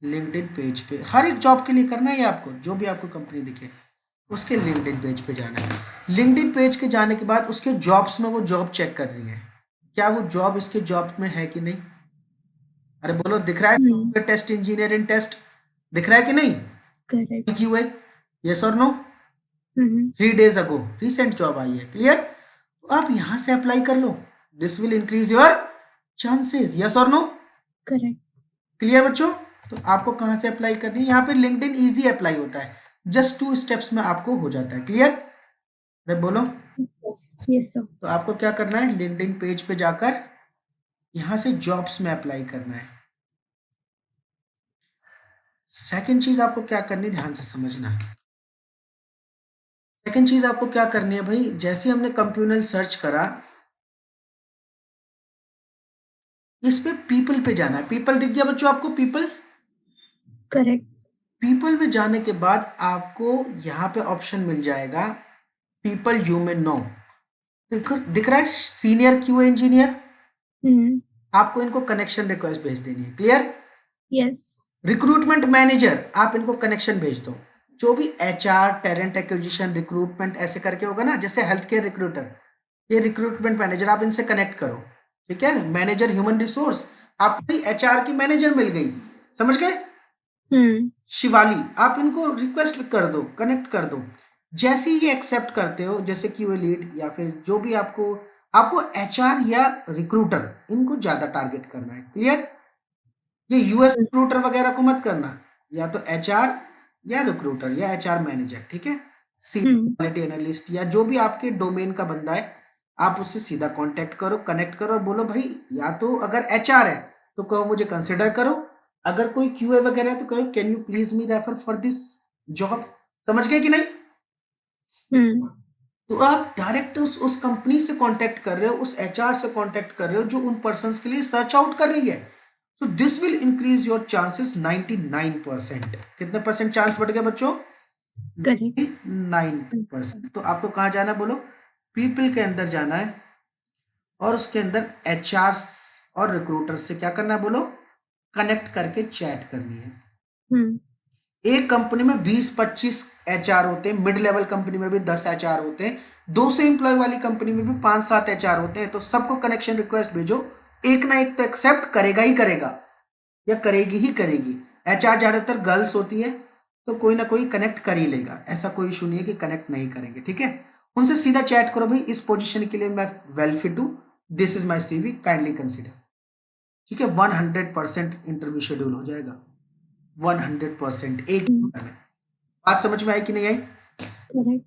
लिंक्डइन पेज पे हर एक जॉब के लिए करना है ये आपको, जो भी आपको कंपनी दिखे उसके लिंक्डइन पेज पे जाना है। लिंक्डइन पेज के जाने के बाद उसके जॉब्स में वो जॉब चेक कर रही है, क्या वो जॉब इसके जॉब में है कि नहीं। अरे बोलो, दिख रहा है सॉफ्टवेयर टेस्ट इंजीनियरिंग टेस्ट, दिख रहा है कि नहीं? Correct. क्यों है? यस और no? 3 days ago recent job आई है। क्लियर? तो आप यहाँ से अप्लाई कर लो, this will increase your chances. Yes और नो? Correct. क्लियर बच्चों? तो आपको कहाँ से अप्लाई करनी है? यहाँ पे लिंक्डइन इजी अप्लाई होता है, जस्ट 2 स्टेप्स में आपको हो जाता है। क्लियर? अरे बोलो। Yes, sir. Yes, sir. तो आपको क्या करना है, लिंक्डइन पेज पे जाकर यहाँ से जॉब्स में अप्लाई करना है। सेकंड चीज आपको क्या करनी है, ध्यान से समझना। सेकंड चीज आपको क्या करनी है भाई, जैसे हमने कंप्यूनल सर्च करा, इस पे पीपल पे जाना है। पीपल दिख गया बच्चों आपको? People, Correct. पीपल में जाने के बाद आपको यहाँ पे ऑप्शन मिल जाएगा पीपल यू में नो। देखो दिख रहा है सीनियर क्यूए इंजीनियर, आपको इनको कनेक्शन रिक्वेस्ट भेज देनी है। क्लियर? Yes. रिक्रूटमेंट मैनेजर, आप इनको कनेक्शन भेज दो। जो भी HR, टैलेंट एक्विजिशन, रिक्रूटमेंट ऐसे करके होगा ना, जैसे हेल्थ केयर रिक्रूटर, ये रिक्रूटमेंट मैनेजर, आप इनसे कनेक्ट करो। ठीक है? मैनेजर ह्यूमन रिसोर्स, आपको HR की मैनेजर मिल गई, समझ गए? शिवाली, आप इनको रिक्वेस्ट कर दो, कनेक्ट कर दो। जैसे ही ये एक्सेप्ट करते हो, जैसे क्यूए लीड या फिर जो भी आपको HR या रिक्रूटर, इनको ज्यादा टारगेट करना है। क्लियर? ये US रिक्रूटर वगैरह को मत करना, या तो HR या रिक्रूटर या HR मैनेजर, ठीक है। सीनियर क्वालिटी एनालिस्ट या जो भी आपके डोमेन का बंदा है, आप उससे सीधा कांटेक्ट करो, कनेक्ट करो और बोलो भाई, या तो अगर HR है तो कहो मुझे कंसिडर करो, अगर कोई QA वगैरह है तो कहो can you please me refer for this job. समझ गए कि नहीं? तो आप डायरेक्ट उस कंपनी से कांटेक्ट कर रहे हो, उस एचआर से कांटेक्ट कर रहे हो जो उन पर्सन्स के लिए सर्च आउट कर रही है। So this will increase your chances 99%। कितने परसेंट चांस बढ़ गया बच्चों? करेक्ट 9%। तो आपको कहाँ जाना है बोलो? पीपल के अंदर जाना है और उसके अंदर एचआर और रिक्रूटर से क्या करना है बोलो? कनेक्ट करके चैट करनी है। एक कंपनी में 20-25 एचआर होते हैं, मिड लेवल कंपनी में भी 10 एचआर होते हैं, 200 एम्प्लॉय वाली कंपनी में भी 5-7 एचआर होते हैं। तो सबको कनेक्शन रिक्वेस्ट भेजो, एक ना एक तो एक्सेप्ट करेगा ही करेगा या करेगी ही करेगी। एचआर ज्यादातर गर्ल्स होती है तो कोई ना कोई कनेक्ट कर ही लेगा, ऐसा कोई इशू नहीं है कि कनेक्ट नहीं करेंगे। ठीक है, उनसे सीधा चैट करो, भाई इस पोजीशन के लिए मैं वेल फिट हूँ, this is my CV, kindly consider. ठीक है, 100% इंटरव्यू शेड्यूल हो जाएगा, 100%। एक घंटे में। बात समझ में आई कि नहीं आई? करेक्ट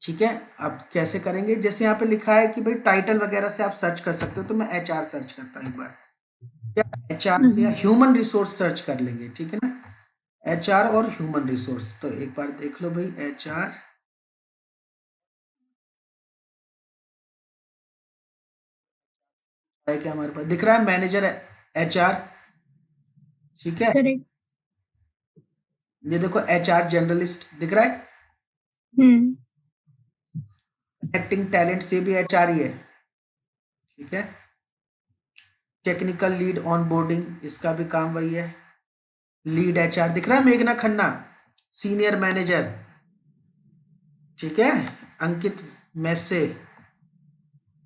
ठीक है, अब कैसे करेंगे? जैसे यहाँ पे लिखा है कि भाई टाइटल वगैरह से आप सर्च कर सकते हो, तो मैं एचआर सर्च करता हूँ एक बार, या एचआर से या ह्यूमन रिसोर्स सर्च कर लेंगे। ठीक है ना, एचआर और ह्यूमन रिसोर्स। तो एक बार देख लो भाई, एचआर है क्या हमारे पास? दिख रहा है मैनेजर एचआर। ठीक है, करेक्ट ये देखो एचआर जनरलिस्ट दिख रहा है, कनेक्टिंग टैलेंट से भी एचआर ही है। ठीक है, टेक्निकल लीड ऑन बोर्डिंग, इसका भी काम वही है। लीड एचआर दिख रहा है मेघना खन्ना, सीनियर मैनेजर। ठीक है, अंकित मैसे।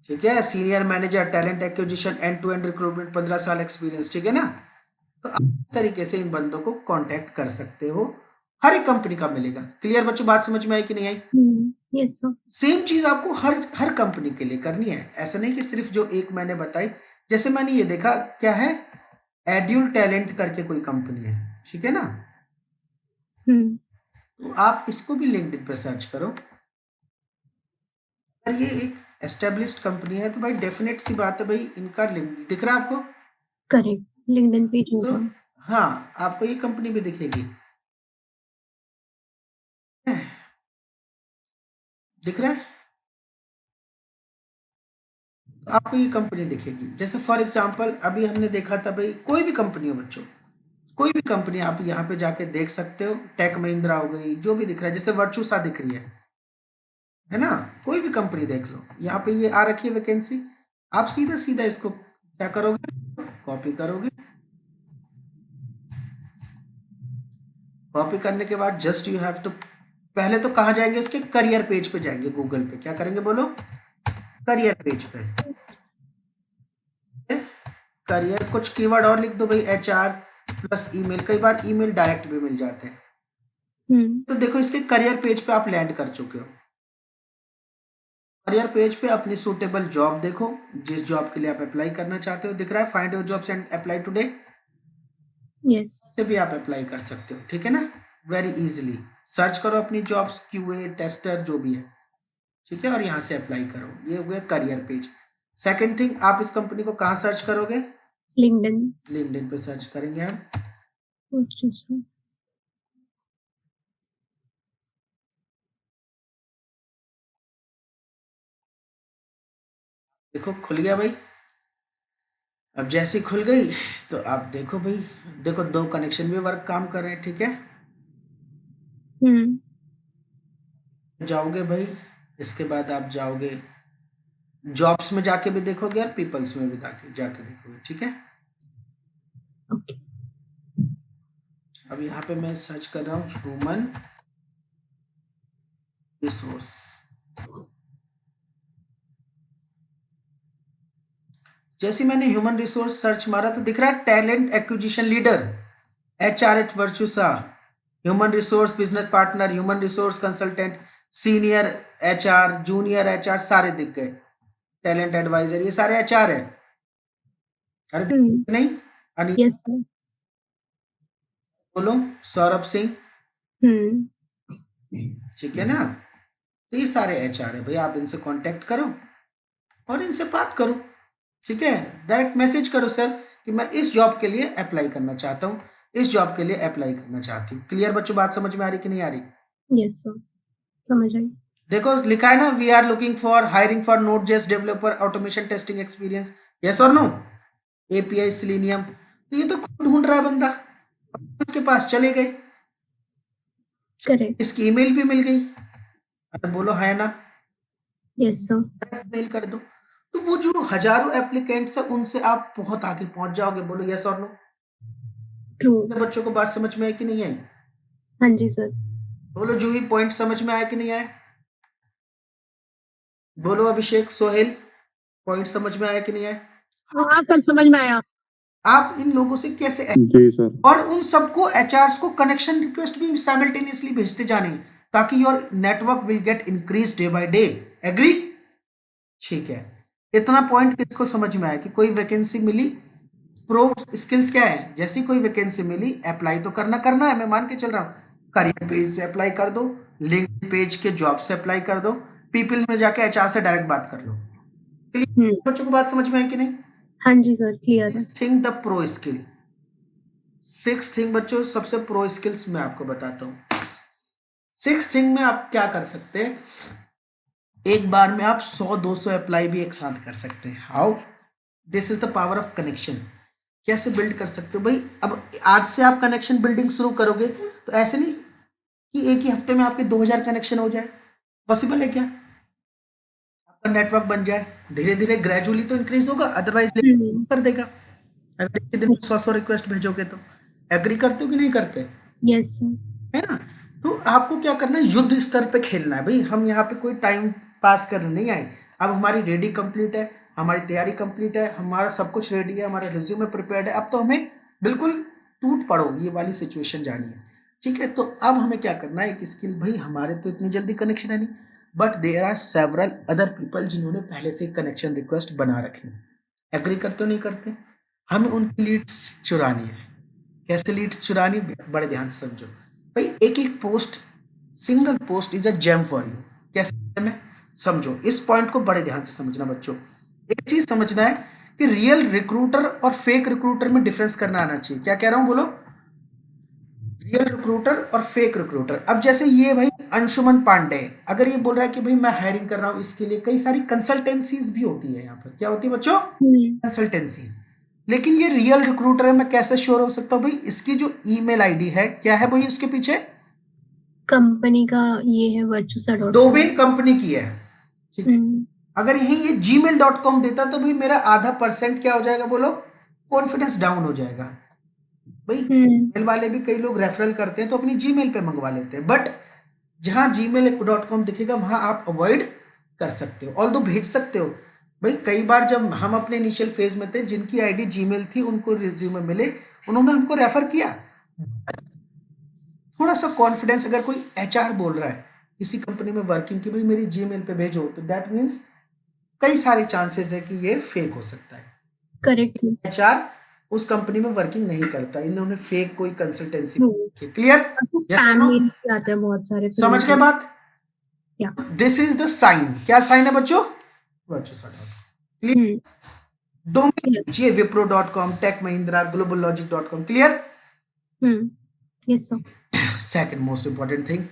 ठीक है, senior manager talent acquisition end to end recruitment, 15 साल एक्सपीरियंस। ठीक है ना, तो आप इस तरीके से इन बंदों को कांटेक्ट कर सकते हो, हर एक कंपनी का मिलेगा। क्लियर बच्चों, बात समझ में आई कि नहीं आई? यस सर सेम चीज आपको हर कंपनी के लिए करनी है, ऐसा नहीं कि सिर्फ जो एक मैंने बताई। जैसे मैंने ये देखा, क्या है, एड्यूल टैलेंट करके कोई कंपनी है। ठीक है ना, तो आप इसको भी लिंक्डइन पे सर्च करो। अगर ये एक एस्टेब्लिश्ड कंपनी है तो भाई डेफिनेट सी बात है, भाई इनका लिंक दिख रहा है आपको? करेक्ट लिंक्डइन पेज तो होगा हाँ, आपको ये कंपनी भी दिखेगी, दिख रहा है? तो आपको ये कंपनी दिखेगी। जैसे फॉर एग्जांपल अभी हमने देखा था, भाई कोई भी कंपनी हो बच्चों, कोई भी कंपनी आप यहाँ पे जाके देख सकते हो। टेक महिंद्रा हो गई, जो भी दिख रहा है, जैसे वर्चूसा दिख रही है ना, कोई भी कंपनी देख लो, यहाँ पे ये आ रखी है वैकेंसी। आप सीधा सीधा इसको क्या करोगे, कॉपी करोगे। कॉपी करने के बाद जस्ट यू हैव टू, पहले तो कहाँ जाएंगे, इसके करियर पेज पे जाएंगे, गूगल पे। क्या करेंगे बोलो? करियर पेज पे। करियर, कुछ कीवर्ड और लिख दो भाई, एचआर प्लस ईमेल। कई बार ईमेल डायरेक्ट भी मिल जाते हैं। तो देखो इसके करियर पेज पे आप लैंड कर चुके हो। करियर पेज पे अपनी सूटेबल जॉब देखो, जिस जॉब के लिए आप अप्लाई करना चाहते हो। दिख रहा है find your jobs and apply today, yes से भी आप अप्लाई कर सकते हो। ठीक है ना, वेरी इजीली सर्च करो अपनी जॉब्स, क्यूए टेस्टर जो भी है। ठीक है, और यहाँ से अप्लाई करो। ये हो गया करियर पेज। सेकंड थिंग, आप इस कंपनी को कहाँ सर्च करोगे? लिंक्डइन पे सर्च करेंगे हम। देखो खुल गया भाई। अब जैसे खुल गई तो आप देखो भाई, देखो 2 कनेक्शन भी वर्क काम कर रहे हैं। ठीक है, जाओगे भाई, इसके बाद आप जाओगे जॉब्स में, जाके भी देखोगे और पीपल्स में भी जाके देखोगे। ठीक है, अब यहाँ पे मैं सर्च कर रहा हूँ ह्यूमन रिसोर्स। जैसे मैंने ह्यूमन रिसोर्स सर्च मारा तो दिख रहा है talent acquisition leader, HRH Virtusa, human resource business partner, human resource consultant, senior HR, junior HR, सारे दिख गए। टैलेंट एडवाइजर, ये सारे एचआर है। अरे नहीं अनिल, यस सर बोलो सौरभ सिंह। ठीक है ना, तो ये सारे एचआर है भाई। आप इनसे कांटेक्ट करो और इनसे बात करो। ठीक है, डायरेक्ट मैसेज करो, सर कि मैं इस जॉब के लिए अप्लाई करना चाहता हूँ, इस जॉब के लिए अप्लाई करना चाहती हूँ। क्लियर बच्चों, बात समझ में आ रही कि नहीं आ रही? यस सर समझ आई देखो लिखा है ना, we are looking for hiring for Node.js developer automation testing experience, yes और नो? एपीआई सिलेनियम, तो ये तो खुद ढूंढ रहा है बंदा, इसके पास चले गए, करेक्ट। इसकी ईमेल भी मिल गई, अरे बोलो है ना, यस सर। मेल कर दो, तो वो जो हजारों एप्लीकेंट्स है उनसे आप बहुत आगे पहुंच जाओगे। बोलो यस और नो? ट्रू। बच्चों को बात समझ में आई कि नहीं आई? हाँ जी सर। बोलो जूही, पॉइंट समझ में आया कि नहीं आया? बोलो अभिषेक, सोहेल, पॉइंट समझ में आया कि नहीं आया? हाँ सर, समझ में आया। आप इन लोगों से कैसे, जी सर। और उन सबको एचआरस को कनेक्शन रिक्वेस्ट भी साइमल्टेनियसली भेजते जाने, ताकि your network will get increase day by day. Agree? ठीक है, इतना पॉइंट किसको समझ में आया कि कोई वैकेंसी मिली, प्रो स्किल्स क्या है, जैसी कोई वैकेंसी मिली अप्लाई तो करना है, मैं मान के चल रहा हूँ, करियर पेज से अप्लाई कर दो, लिंक्डइन पेज के जॉब से अप्लाई कर दो, पीपल में जाके एचआर से डायरेक्ट बात कर लो। बच्चों को बात समझ में आई कि नहीं? हाँ जी सर, क्लियर है। Think the pro skill, 6 thing बच्चों, सबसे प्रो स्किल्स मैं आपको बताता हूँ। 6 थिंग में आप क्या कर सकते हैं, एक बार में आप 100-200 अप्लाई भी एक साथ कर सकते हैं। How? This is the power of connection. कैसे बिल्ड कर सकते हो भाई? अब आज से आप कनेक्शन बिल्डिंग शुरू करोगे तो ऐसे नहीं कि एक ही हफ्ते में आपके 2000 कनेक्शन हो जाए, पॉसिबल है क्या? आपका नेटवर्क बन जाए, धीरे धीरे ग्रेजुअली तो इंक्रीज होगा, अदरवाइज कर देगा अगर एक दिन में 100 रिक्वेस्ट भेजोगे तो। एग्री करते हो कि नहीं करते? Yes sir. है ना? तो आपको क्या करना है, युद्ध स्तर पे खेलना है भाई। हम यहाँ पे कोई टाइम पास करने नहीं आए। अब हमारी रेडी कंप्लीट है, हमारी तैयारी कंप्लीट है, हमारा सब कुछ रेडी है, हमारा रिज्यूमे प्रिपेयर्ड है, अब तो हमें बिल्कुल टूट पड़ो ये वाली सिचुएशन जानी है। ठीक है, तो अब हमें क्या करना है, एक स्किल, भाई हमारे तो इतनी जल्दी कनेक्शन है नहीं, but there are several other people जिन्होंने पहले से कनेक्शन रिक्वेस्ट बना रखी है। एग्री करते हो नहीं करते? हमें उनकी लीड्स चुरानी है। कैसे लीड्स चुरानी, बड़े ध्यान से समझो भाई। एक एक post, single post is a gem for you. कैसे में समझो, इस पॉइंट को बड़े ध्यान से समझना बच्चों। एक चीज समझना है कि रियल रिक्रूटर और फेक रिक्रूटर में डिफरेंस करना आना चाहिए। क्या कह रहा हूं, बोलो? रियल रिक्रूटर और फेक रिक्रूटर। अब जैसे ये भाई अंशुमन पांडे, अगर ये बोल रहा है कि भाई मैं हायरिंग कर रहा हूं, इसके लिए कई सारी कंसल्टेंसीज भी होती है। यहाँ पर क्या होती है बच्चों? कंसल्टेंसीज। लेकिन ये रियल रिक्रूटर है, मैं कैसे श्योर हो सकता हूँ भाई? इसकी जो ईमेल आईडी है, क्या है भाई उसके पीछे? कंपनी का ये है virtusa.com। डोमेन कंपनी की है। ठीक, अगर यही ये gmail.com देता तो भाई मेरा आधा % क्या हो जाएगा, बोलो? कॉन्फिडेंस डाउन हो जाएगा भाई। मेल वाले भी कई लोग रेफरल करते हैं तो अपनी जीमेल पे मंगवा लेते हैं, बट जहां gmail.com दिखेगा वहां आप अवॉइड कर सकते हो, ऑल्दो भेज सकते हो भाई। कई बार जब हम अपने इनिशियल फेज में थे, जिनकी आईडी जीमेल थी उनको रिज्यूमे मिले, उन्होंने हमको रेफर किया। थोड़ा सा कॉन्फिडेंस, अगर कोई एचआर बोल रहा है किसी कंपनी में वर्किंग की भाई मेरी जीमेल पे भेजो, तो दैट मीन्स कई सारे चांसेस है कि ये फेक हो सकता है। करेक्ट। एचआर उस कंपनी में वर्किंग नहीं करता, इन्होंने फेक कोई कंसल्टेंसी। क्लियर? आते हैं बहुत सारे। समझ गए बात? This is the sign. क्या साइन है बच्चों? क्लियर? डोमेन चाहिए wipro.com, tech Mahindra, globallogic.com। Clear? Yes sir. Second most important thing,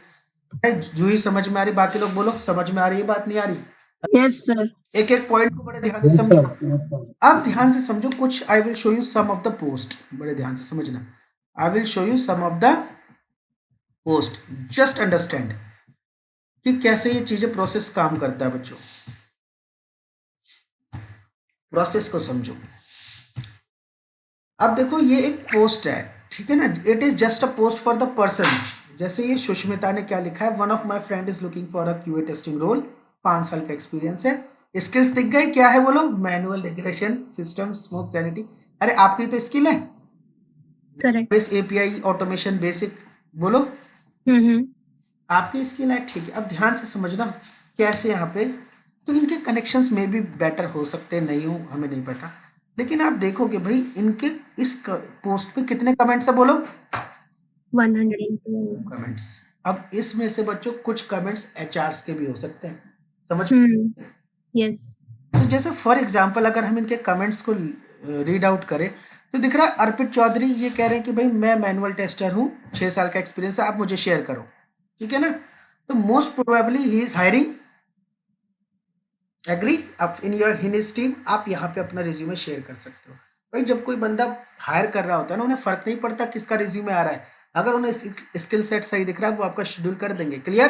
जूही समझ में आ रही? बाकी लोग बोलो समझ में आ रही है, बात नहीं आ रही? Yes sir. एक एक पॉइंट को बड़े ध्यान से समझो। अब ध्यान से समझो कुछ, I will show you some of the post. बड़े ध्यान से समझना, I will show you some of the post, just understand कि कैसे ये चीजें प्रोसेस काम करता है बच्चों। प्रोसेस को समझो। अब देखो ये एक पोस्ट है, ठीक है ना, it is just a post for the persons. जैसे ये सुष्मिता ने क्या लिखा है, one of my friend is looking for a QA testing role, 5 साल का एक्सपीरियंस है। स्किल्स दिख गए, क्या है बोलो? Manual regression system, smoke sanity. अरे आपकी तो स्किल है, correct. Base API automation basic, बोलो आपकी स्किल है। ठीक है, अब ध्यान से समझना कैसे यहाँ पे, तो इनके कनेक्शंस में भी बेटर हो सकते, नहीं हो हमें नहीं पता, लेकिन आप देखोगे भाई इनके इस पोस्ट पे कितने कमेंट्स है, बोलो? 102 कमेंट्स। अब इसमें से बच्चों कुछ कमेंट्स एचआरस के भी हो सकते हैं, समझ? यस। तो जैसे फॉर एग्जांपल अगर हम इनके कमेंट्स को रीड आउट करें तो दिख रहा है अर्पित चौधरी ये कह रहे हैं कि भाई मैं मैनुअल टेस्टर हूँ, 6 साल का एक्सपीरियंस है, आप मुझे शेयर करो। ठीक है ना? तो most probably he is hiring, agree. अब इन हिज टीम आप यहाँ पे अपना रिज्यूमे शेयर कर सकते हो। भाई जब कोई बंदा हायर कर रहा होता है ना, उन्हें फर्क नहीं पड़ता किसका रिज्यूमे आ रहा है, अगर उन्हें स्किल सेट सही दिख रहा है वो आपका शेड्यूल कर देंगे। क्लियर?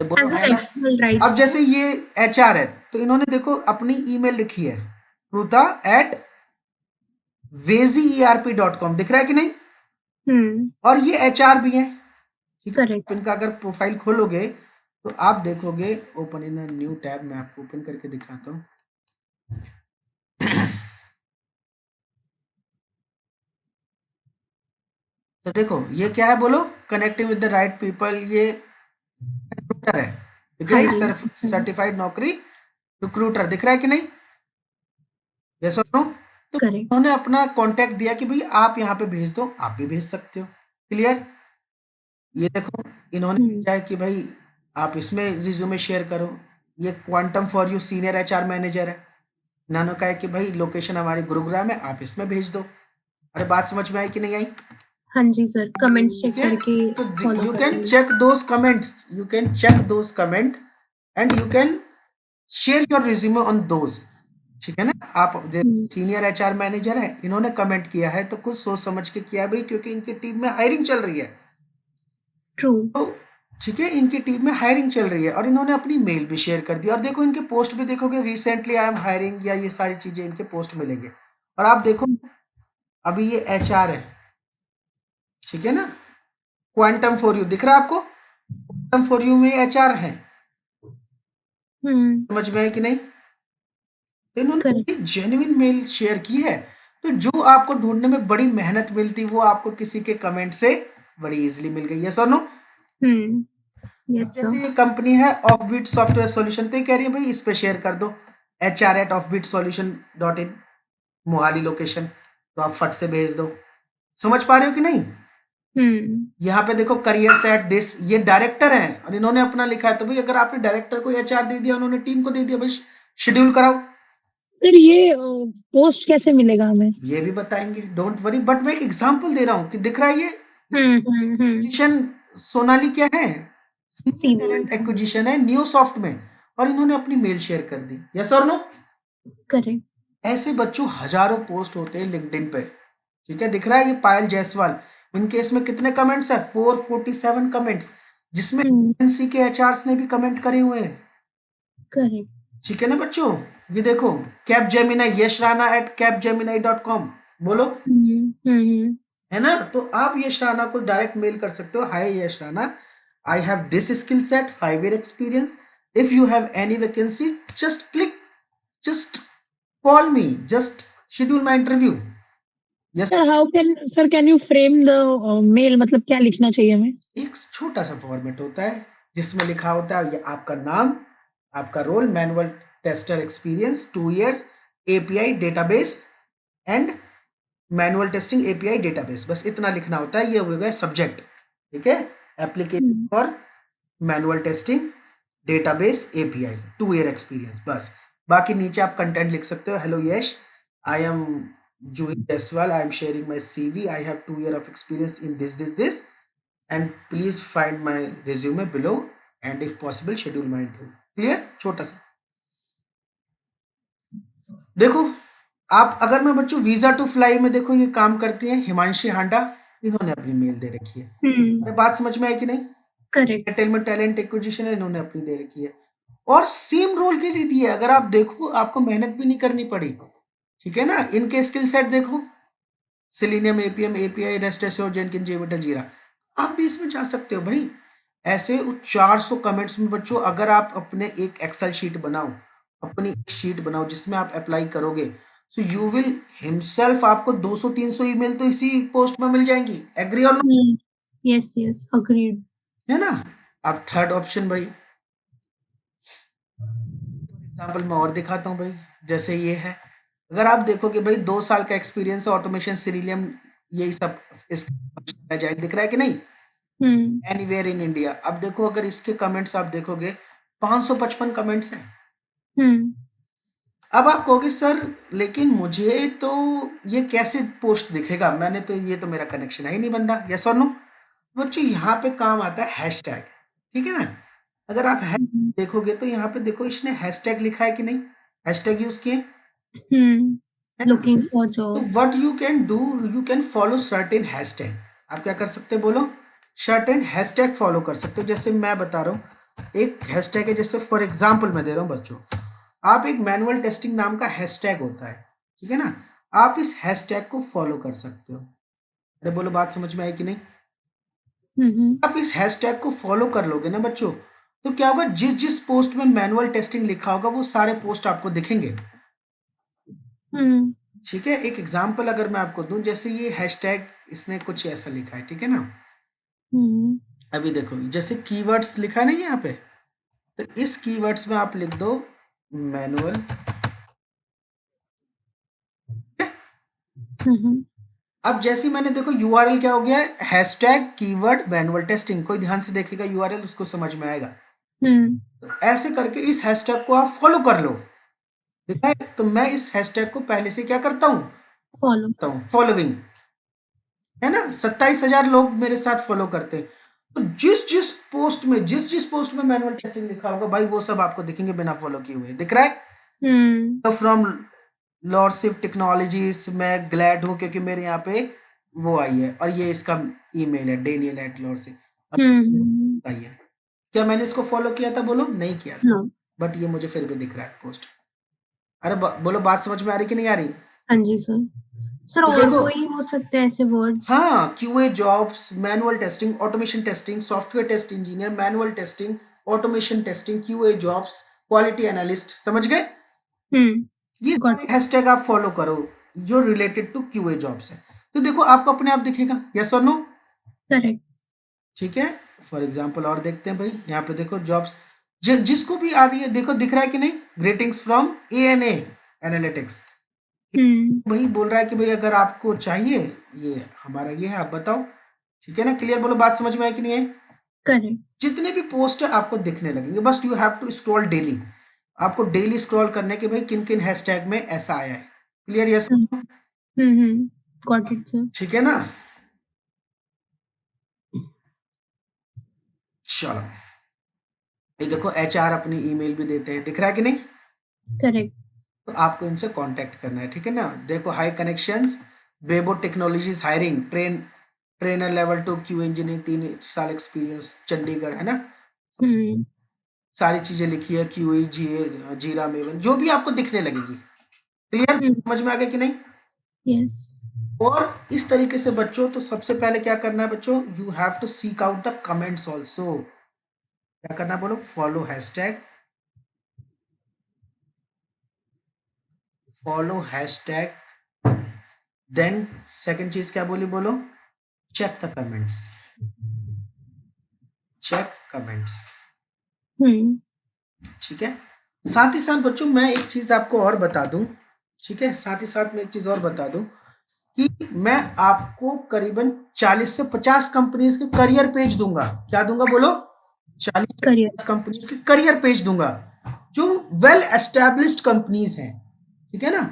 तो बोलो As a है ना? referral, right, अब जैसे sir? ये HR है, तो इन्होंने देखो अपनी ईमेल लिखी है pruta@vezyerp.com, दिख रहा है कि नहीं? और ये HR भी है, ठीक है। Correct. आप इनका अगर प्रोफाइल खोलोगे तो आप देखोगे, ओपन इन न्यू टैब, मैं आपको ओपन करके दिखाता हूँ। तो देखो ये क्या है, बोलो, connecting with the right people, ये रिक्रूटर है, ठीक है, Hiring. सर्टिफाइड नौकरी रिक्रूटर, दिख रहा है कि नहीं? यस और नो? तो Correct. उन्होंने अपना कांटेक्ट दिया कि भाई आप यहाँ पे भेज दो, आप भी भेज सकते हो। क्लियर? ये देखो इन्होंने भेजा है कि भाई आप इसमें रिज्यूमे शेयर करो। ये quantum for you senior HR manager है, इन्होंने कहा है कि भाई लोकेशन हमारी गुरुग्राम है, आप इसमें भेज दो। अरे बात समझ में आई कि नहीं आई? हाँ जी सर, कमेंट्स चेक करके तो follow you कर can लेंगे। check those comments, you can check those comment and you can share your resume on those, ठीक है ना। आप सीनियर HR मैनेजर है, इन्होंने कमेंट किया है तो कुछ सोच समझ के किया भाई, क्योंकि इनकी टीम में हायरिंग चल रही है। True. तो ठीक है, इनकी टीम में हायरिंग चल रही है और इन्होंने अपनी मेल भी शेयर कर दी। और देखो इनके पोस्ट भी देखोगे, रिसेंटली आई एम हायरिंग, या ये सारी चीजें इनके पोस्ट मिलेंगे। और आप देखो अभी ये HR है, ठीक है ना। क्वांटम फॉर यू दिख रहा है आपको? क्वांटम फॉर यू में HR है, समझ में है कि नहीं? तो इन्होंने जेन्युइन मेल शेयर की है। तो जो आपको ढूंढने में बड़ी मेहनत मिलती, वो आपको किसी के कमेंट से बड़ी इजीली मिल गई। यस और नो? Yes sir. जैसे ये कंपनी है ऑफबीट सॉफ्टवेयर सॉल्यूशन, तो ये कह रही है भाई इस पे शेयर कर दो, HR@offbeatsolution.in, मोहाली लोकेशन, तो आप फट से भेज दो। समझ पा रहे हो कि नहीं? यहाँ पे देखो करियर सेट दिस, ये डायरेक्टर हैं और इन्होंने अपना लिखा है। तो भाई अगर आपने डायरेक्टर को HR दे दिया, उन्होंने टीम को दे दिया, भाई शेड्यूल कराओ। सर ये पोस्ट कैसे मिलेगा हमें? ये भी बताएंगे, डोंट वरी, बट मैं एक एग्जांपल दे रहा हूँ कि दिख रहा है ये पोजीशन सोनाली क्या है, सीनियर टैलेंट एक्विजिशन है न्यूसॉफ्ट में, और इन्होंने अपनी मेल शेयर कर दी। यस और नो? Correct. ऐसे बच्चों हजारों पोस्ट होते हैं लिंक्डइन पे, ठीक है। दिख रहा है ये पायल जायसवाल, इनके इसमें कितने कमेंट्स है? 447 कमेंट्स, जिसमें एजेंसी के HRs ने भी कमेंट करे हुए हैं। Correct. ठीक है ना बच्चों? ये देखो कैपजेमिनी, यश राणा @capgemini.com, बोलो, है ना। तो आप यश राणा को डायरेक्ट मेल कर सकते हो, hi Yash Rana, I have this skill set, 5 year experience, if you have any vacancy just click, just call me, just schedule my interview. Yes sir can you frame the mail, मतलब क्या लिखना चाहिए हमें? एक छोटा सा फॉर्मेट होता है जिसमें लिखा होता है ये आपका नाम, आपका role, manual tester experience 2 years, API database and manual testing API database, बस इतना लिखना होता है। ये हो गया सब्जेक्ट, ठीक है। Application for manual testing database API 2 year experience, बस। बाकी नीचे आप कंटेंट लिख सकते हो, hello Yash, I am Juhi Jaiswal, I am sharing my CV, I have 2 year of experience in this and please find my resume below and if possible schedule my interview। Clear? छोटा सा देखो आप, अगर मैं बच्चों visa to fly में देखो, ये काम करती है हिमांशी हांडा, इन्होंने अपनी मेल दे रखी है। अरे बात समझ में आई कि नहीं? Correct. टैलेंट एक्विजिशन है, इन्होंने अपनी दे रखी है और सेम रोल के लिए दी है। अगर आप देखो आपको मेहनत भी नहीं करनी पड़ी, ठीक है ना। इनके स्किल सेट देखो, selenium, APM, API, rest assured, जेनकिन, JMeter, जीरा, आप भी इसमें जा सकते हो भाई। ऐसे 400 कमेंट्स में बच्चों अगर आप अपने एक एक्सेल शीट बनाओ, अपनी एक शीट बनाओ जिसमें आप अप्लाई करोगे, सो यू विल हिमसेल्फ, आपको 200-300 ईमेल तो इसी पोस्ट में मिल जाएंगी। एग्री और नो? Yes, yes, agreed. है ना। अब थर्ड ऑप्शन भाई, एग्जांपल मैं और दिखाता हूँ भाई। जैसे ये है, अगर आप देखोगे भाई 2 साल का एक्सपीरियंस है, ऑटोमेशन, सिरिलियम, यही सब इसका जाए, दिख रहा है कि नहीं? Anywhere in India. अब देखो अगर इसके कमेंट्स आप देखोगे 555 कमेंट्स हैं। अब आप कहोगे सर लेकिन मुझे तो ये कैसे पोस्ट दिखेगा, मैंने तो, ये तो मेरा कनेक्शन है ही नहीं बंदा। यस और नो? बच्चों यहाँ पे काम आता है हैशटैग। ठीक है ना। अगर आप देखोगे तो यहाँ पे देखो इसने हैशटैग लिखा है कि नहीं, हैशटैग यूज किए, हम्म है ना। looking for तो job. What you can do, you can follow certain hashtag. आप क्या कर सकते हो बोलो, सर्टेन हैशटैग फॉलो कर सकते हो। जैसे मैं बता रहा हूँ एक हैशटैग है, जैसे फॉर एग्जांपल मैं दे रहा हूँ बच्चों, आप एक मैनुअल टेस्टिंग नाम का हैशटैग होता है, ठीक है ना, आप इस हैशटैग को फॉलो कर सकते हो। अरे बोलो बात समझ में आई कि नहीं। आप इस हैशटैग को फॉलो कर लोगे ना बच्चों, तो क्या होगा, जिस जिस पोस्ट में मैनुअल टेस्टिंग लिखा होगा वो सारे पोस्ट आपको दिखेंगे। हम्म ठीक है, एक एग्जांपल अगर मैं आपको दूं, जैसे ये हैशटैग इसने कुछ ऐसा लिखा है, ठीक है ना। हम्म अभी देखो जैसे कीवर्ड्स लिखा है ना यहाँ पे, तो इस कीवर्ड्स में आप लिख दो मैनुअल। अब जैसे ही मैंने देखो यूआरएल क्या हो गया, हैशटैग कीवर्ड मैनुअल टेस्टिंग, कोई ध्यान से देखेगा यूआरएल उसको समझ में आएगा। तो ऐसे करके इस हैशटैग को आप फॉलो कर लो, ठीक है। तो मैं इस हैशटैग को पहले से क्या करता हूँ, follow. फॉलोइंग, है ना। 27,000 लोग मेरे साथ फॉलो करते हैं। तो जिस जिस पोस्ट में मैनुअल टेस्टिंग लिखा होगा भाई वो सब आपको दिखेंगे बिना फॉलो किए हुए, दिख रहा है। तो फ्रॉम लॉर्डशिप टेक्नोलॉजीज मैं ग्लैड हूँ क्योंकि मेरे यहाँ पे वो आई है, और ये इसका ईमेल है daniel@lordship आई है। क्या मैंने इसको फॉलो किया था बोलो, नहीं किया था, No. बट ये मुझे फिर भी दिख रहा है पोस्ट। अरे बोलो बात समझ में आ रही कि नहीं आ रही। हाँ जी सर। सर तो और देखो, कोई हो सकते हैं ऐसे वर्ड्स? हाँ, QA jobs, manual testing, automation testing, software test engineer, manual testing, automation testing, QA jobs, quality analyst, समझ गए। ये Got सारे हैशटैग आप फॉलो करो जो रिलेटेड टू QA जॉब्स है, तो देखो आपको अपने आप दिखेगा, यस और नो। correct. ठीक है, फॉर एग्जांपल और देखते हैं भाई, यहाँ पे देखो जॉब्स, जिसको भी आ रही है देखो दिख रहा है कि नहीं, ग्रीटिंग्स फ्रॉम ANA एनालिटिक्स। वही बोल रहा है कि भाई अगर आपको चाहिए ये हमारा ये है, आप बताओ, ठीक है ना। क्लियर, बोलो बात समझ में आई कि नहीं है। Correct. जितने भी पोस्ट है आपको दिखने लगेंगे, बस you have to scroll daily, आपको डेली स्क्रॉल करने के भाई किन किन हैशटैग में ऐसा आया है। Clear, yes. Got it sir. ठीक है ना, चलो ये देखो HR अपनी ईमेल भी देते हैं, दिख रहा है कि नहीं। Correct. तो आपको इनसे कांटेक्ट करना है, ठीक है ना। देखो hi connections, Bebo technologies hiring, trainer level 2 Q engineer, 3 साल एक्सपीरियंस, चंडीगढ़, है ना। सारी चीजें लिखी है, QE जीरा मेवन, जो भी आपको दिखने लगेगी। क्लियर, समझ में आ गया कि नहीं। Yes. और इस तरीके से बच्चों, तो सबसे पहले क्या करना है बच्चों, you have to seek out the comments also. क्या करना है बोलो, फॉलो हैशटैग, देन सेकंड चीज क्या बोली बोलो, check the comments, check comments, ठीक है। साथ ही साथ बच्चों मैं एक चीज आपको और बता दूं, ठीक है, साथ ही साथ मैं एक चीज और बता दूं कि मैं आपको करीबन 40 से 50 कंपनीज के करियर पेज दूंगा। क्या दूंगा बोलो, 40 से Career. 50 कंपनीज के करियर पेज दूंगा जो वेल एस्टेब्लिश्ड कंपनीज हैं, ठीक है ना,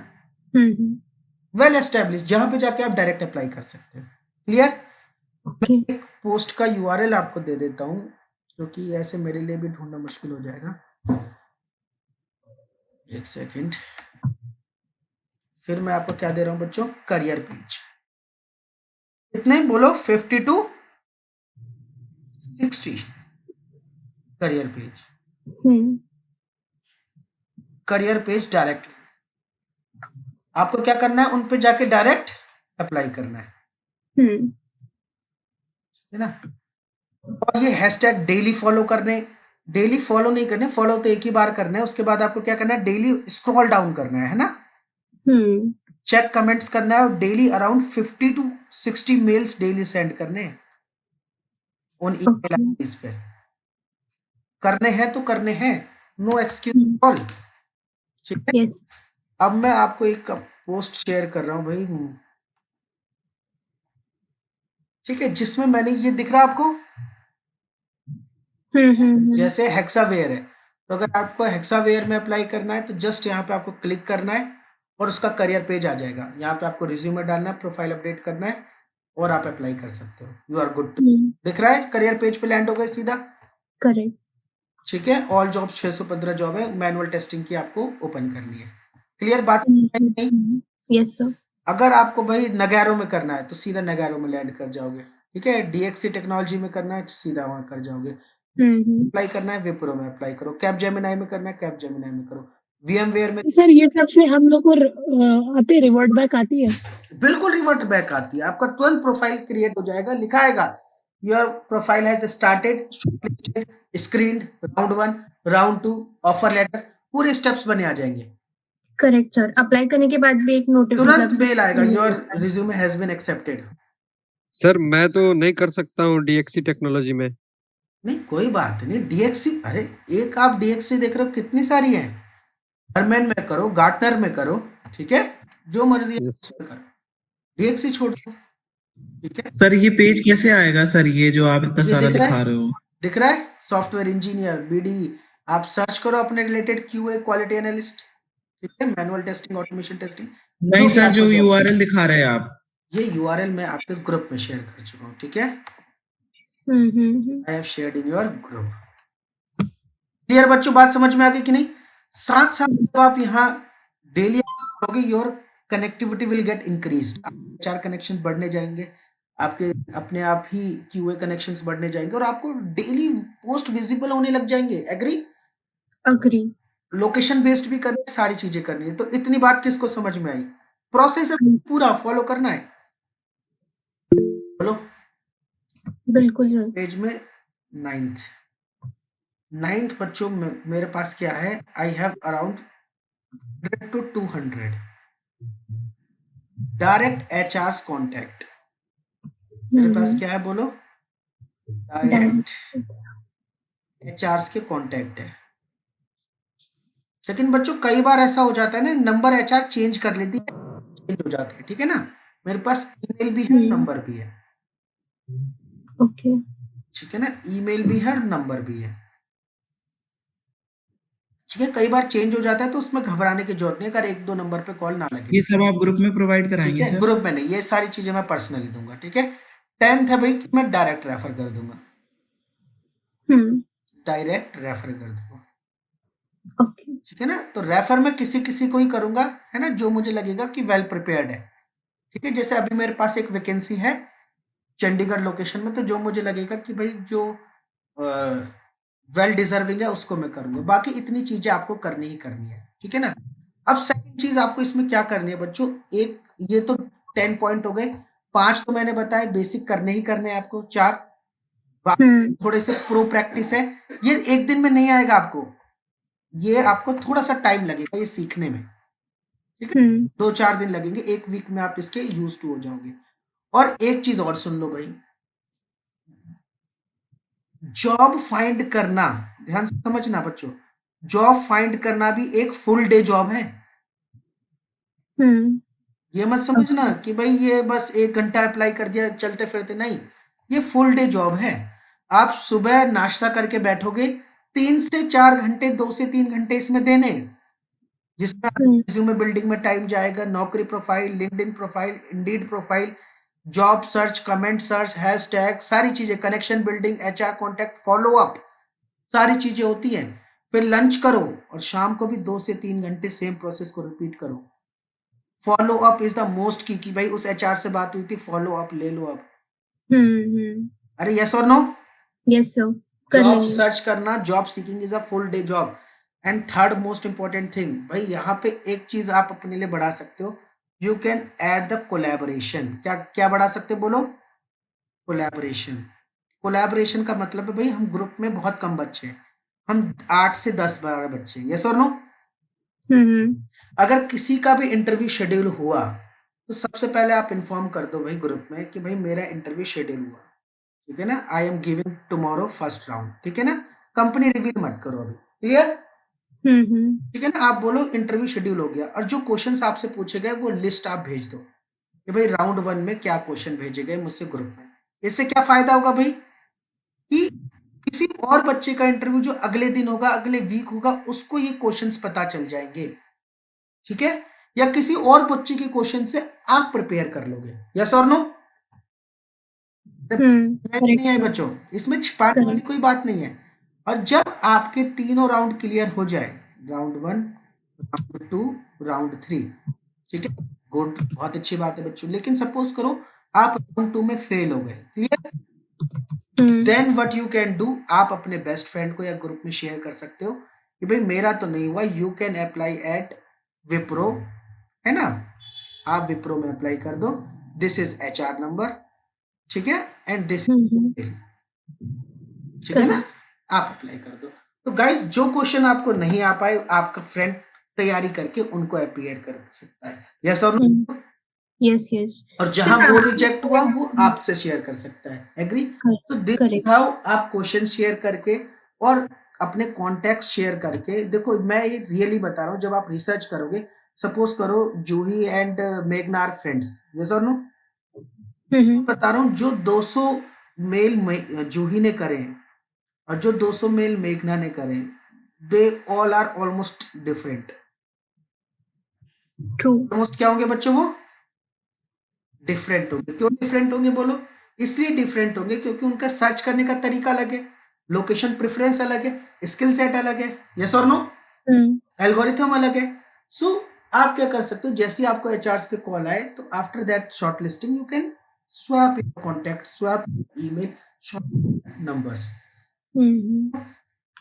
वेल एस्टेब्लिश्ड, जहां पे जाके आप डायरेक्ट अप्लाई कर सकते हैं। क्लियर। Okay. मैं एक पोस्ट का URL आपको दे देता हूं, क्योंकि ऐसे मेरे लिए भी ढूंढना मुश्किल हो जाएगा। एक सेकंड, फिर मैं आपको क्या दे रहा हूं बच्चों, करियर पेज। कितने बोलो, 50 to 60 career page, career page direct. आपको क्या करना है, उन पे जाके डायरेक्ट अप्लाई करना है ना। और ये हैशटैग डेली फॉलो करने, डेली फॉलो नहीं करने, फॉलो तो एक ही बार करना है, उसके बाद आपको क्या करना है, डेली स्क्रॉल डाउन करना है ना, चेक कमेंट्स करना है, और daily around 50 to 60 mails daily send करने हैं उन ईमेल आईडीज पे। करने हैं तो करने हैं, नो एक्सक्यूज ऑल, ठीक है। Yes. अब मैं आपको एक पोस्ट शेयर कर रहा हूं भाई, ठीक है, जिसमें मैंने ये दिख रहा है आपको, जैसे हेक्सावेयर है, तो अगर आपको हेक्सावेयर में अप्लाई करना है तो जस्ट यहाँ पे आपको क्लिक करना है और उसका करियर पेज आ जाएगा। यहाँ पे आपको रिज्यूमे डालना है, प्रोफाइल अपडेट करना है और आप अप्लाई कर सकते हो, यू आर गुड। दिख रहा है, करियर पेज पे लैंड हो गए सीधा। करेक्ट। ठीक है, ऑल जॉब 615 जॉब है, मैनुअल टेस्टिंग की आपको ओपन करनी है। क्लियर बात समझ में आई कि नहीं? Yes sir. अगर आपको भाई नगैरो में करना है तो सीधा नगैरो में लैंड कर जाओगे, ठीक है। डीएक्सी टेक्नोलॉजी में करना है सीधा वहां कर जाओगे। अप्लाई करना है विप्रो में अप्लाई करो, कैपजेमिनी में करना है कैपजेमिनी में करो, वीएमवेयर में सर ये सबसे हम लोग को आते रिवर्ट बैक आती है? बिल्कुल रिवर्ट बैक आती है। आपका तुरंत प्रोफाइल क्रिएट हो जाएगा, लिखा आएगा your profile has started, shortlisted, screened, round 1, round 2, offer letter, पूरे स्टेप्स बने आ जाएंगे। Correct sir. अप्लाई करने के बाद भी एक तुरंत मेल आएगा your resume has been accepted. Sir मैं तो नहीं कर सकता हूँ डीएक्सी टेक्नोलॉजी में। नहीं कोई बात नहीं, डीएक्सी, अरे एक आप डीएक्सी देख रहे हो कितनी सारी है, हरमैन में करो, गार्टनर में करो, ठीक है, जो मर्जी है Yes. उसमें करो, डीएक्सी छोड़ दो, ठीक है। सर ये पेज कैसे आएगा सर, ये जो आप इतना ये सारा दिख रहा दिखा है? रहे हो? दिख रहा है सॉफ्टवेयर इंजीनियर बीडी, आप सर्च करो अपने रिलेटेड क्यूए क्वालिटी एनालिस्ट, ठीक है, मैनुअल टेस्टिंग, ऑटोमेशन टेस्टिंग। नहीं सर, जो यूआरएल दिखा रहे हैं आप, ये यूआरएल मैं आपके ग्रुप में शेयर कर चुका हूँ, ठीक है, I have shared in your group. Clear बच्चों, बात समझ में आ गई कि नहीं? साथ साथ जब आप यहाँ डेली करोगे your connectivity will get increased, 4 connection बढ़ने जाएंगे, आपके अपने आप ही क्यूए कनेक्शंस बढ़ने जाएंगे और आपको डेली पोस्ट विजिबल होने लग जाएंगे। एग्री? अग्री। लोकेशन बेस्ड भी करना है, सारी चीजें करनी है। तो इतनी बात किसको समझ में आई? प्रोसेस पूरा फॉलो करना है, बोलो। बिल्कुल सर। पेज में 9th बच्चों में मेरे पास क्या है, I have around 100 to 200 direct HR contact. मेरे पास क्या है बोलो? डायरेक्ट एचआर के कॉन्टैक्ट है। लेकिन बच्चों कई बार ऐसा हो जाता है ना, नंबर एचआर चेंज कर लेती है, चेंज हो जाते हैं, ठीक है ना। मेरे पास ईमेल भी है, नंबर भी है, ओके, ठीक है ना, ईमेल भी है और नंबर भी है, ठीक है। कई बार चेंज हो जाता है तो उसमें घबराने की जरूरत नहीं, अगर 1-2 नंबर पे कॉल ना लगे। ये सब आप ग्रुप में प्रोवाइड ठीक कराएंगे है, सर? ग्रुप में नहीं, ये सारी चीजें मैं पर्सनली दूंगा, ठीक है। 10th है भाई कि मैं डायरेक्ट रेफर कर दूंगा, डायरेक्ट रेफर कर दूंगा, ओके। ठीक है ना। तो रेफर में किसी किसी को ही करूंगा, है ना, जो मुझे लगेगा कि वेल प्रिपेयर्ड है, ठीक है। जैसे अभी मेरे पास एक वैकेंसी है चंडीगढ़ लोकेशन में, तो जो मुझे लगेगा कि भाई जो वेल डिजर्विंग है उसको मैं करूंगा। बाकी इतनी चीजें आपको करनी ही करनी है, ठीक है ना। अब सेकंड चीज आपको इसमें क्या करनी है बच्चों, एक ये तो 10 पॉइंट हो गए, 5 तो मैंने बताया बेसिक करने ही करने हैं आपको, 4 थोड़े से प्रो प्रैक्टिस है। ये एक दिन में नहीं आएगा आपको, ये आपको थोड़ा सा टाइम लगेगा ये सीखने में, ठीक है। 2-4 दिन लगेंगे, 1 वीक में आप इसके यूज टू हो जाओगे। और एक चीज और सुन लो भाई, जॉब फाइंड करना, ध्यान से समझना बच्चों, जॉब फाइंड करना भी एक फुल डे जॉब है। ये मत समझना कि भाई ये बस 1 घंटा अप्लाई कर दिया चलते फिरते, नहीं, ये फुल डे जॉब है। आप सुबह नाश्ता करके बैठोगे, 3 से 4 घंटे, 2 से 3 घंटे इसमें देने, जिसमें रिज्यूमे बिल्डिंग में टाइम जाएगा, नौकरी profile, LinkedIn profile, Indeed profile, job search, comment search, hashtag, सारी चीजें, connection building, HR contact, follow up, सारी चीजें होती हैं। फिर लंच करो और शाम को भी 2 से 3 घंटे सेम प्रोसेस को रिपीट करो। Follow up is the most की, कि भाई उस एचआर से बात हुई थी, फॉलो अप ले लो अब। अरे यस और no? Yes sir. Job search करना, job seeking is a full day job. And third most important thing भाई, यहाँ पे एक चीज आप अपने लिए बढ़ा सकते हो, you can add the collaboration. क्या क्या बढ़ा सकते हो बोलो? कोलैबोरेशन। कोलैबोरेशन का मतलब है भाई हम ग्रुप में बहुत कम बच्चे हैं, हम 8 से 10-12 बच्चे हैं, यस और नो? अगर किसी का भी इंटरव्यू शेड्यूल हुआ तो सबसे पहले आप इन्फॉर्म कर दो भाई ग्रुप में कि भाई मेरा इंटरव्यू शेड्यूल हुआ, ठीक है ना, I am giving tomorrow first round, ठीक है ना। कंपनी रिवील मत करो अभी, क्लियर? ठीक है ना। आप बोलो इंटरव्यू शेड्यूल हो गया, और जो क्वेश्चंस आपसे पूछे गए वो लिस्ट आप भेज दो कि भाई राउंड 1 में क्या क्वेश्चन भेजे गए मुझसे ग्रुप में। इससे क्या फायदा होगा भाई, कि किसी और बच्चे का इंटरव्यू जो अगले दिन होगा, अगले वीक होगा, उसको ये क्वेश्चंस पता चल जाएंगे, ठीक है। या किसी और बच्चे के क्वेश्चन से आप प्रिपेयर कर लोगे, यस और नो? नहीं है बच्चों, इसमें छिपाने वाली कोई बात नहीं है। और जब आपके तीनों राउंड क्लियर हो जाए, राउंड 1, राउंड 2, राउंड 3, ठीक है, गुड, बहुत अच्छी बात है बच्चों। लेकिन सपोज करो आप राउंड 2 में फेल हो गए, clear, then what you can do, आप अपने बेस्ट फ्रेंड को या ग्रुप में शेयर कर सकते हो कि भाई मेरा तो नहीं हुआ, you can apply eight Wipro, है ना, आप विप्रो में अप्लाई कर दो, दिस इज HR नंबर, ठीक है, एंड दिस, ठीक है ना, आप अप्लाई कर दो। तो गाइस जो क्वेश्चन आपको नहीं आ पाए, आपका फ्रेंड तैयारी करके उनको अपीयर कर सकता है, यस और नो, यस यस और जहां वो रिजेक्ट हुआ वो आपसे शेयर कर सकता है, एग्री। तो दिस इज हाउ आप क्वेश्चन शेयर करके और अपने कॉन्टेक्ट शेयर करके, देखो मैं ये रियली बता रहा हूँ, जब आप रिसर्च करोगे, सपोज करो जूही एंड मेघना आर फ्रेंड्स, यस और नो, बता रहा हूँ, जो 200 मेल जूही ने करे और जो 200 मेल मेघना ने करे, they all are almost different. True, almost क्या होंगे बच्चों, वो डिफरेंट होंगे। क्यों डिफरेंट होंगे बोलो, इसलिए डिफरेंट होंगे क्योंकि उनका सर्च करने का तरीका अलग है, लोकेशन प्रेफरेंस अलग है, स्किल सेट अलग है, यस और नो, एल्गोरिथम अलग है। सो आप क्या कर सकते हो, जैसे ही आपको एचआरस के कॉल आए, तो after that short listing you can swap your contact, swap email, short numbers,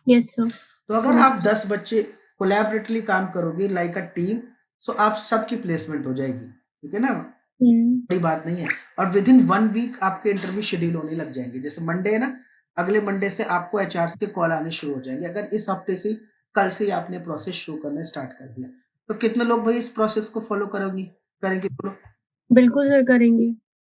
yes sir. तो अगर आप 10 बच्चे कोलैबोरेटिवली काम करोगे लाइक अ टीम, सो आप सबकी प्लेसमेंट हो जाएगी, ठीक है ना, बड़ी बात नहीं है। और विद इन 1 वीक आपके इंटरव्यू शेड्यूल होने लग जाएंगे, जैसे मंडे है ना, अगले मंडे से आपको एचआरस के कॉल आने शुरू हो जाएंगे, अगर इस हफ्ते से, कल से ही आपने प्रोसेस शुरू करना स्टार्ट कर दिया। तो कितने लोग भाई इस प्रोसेस को फॉलो करेंगे बोलो, बिल्कुल सर करेंगे।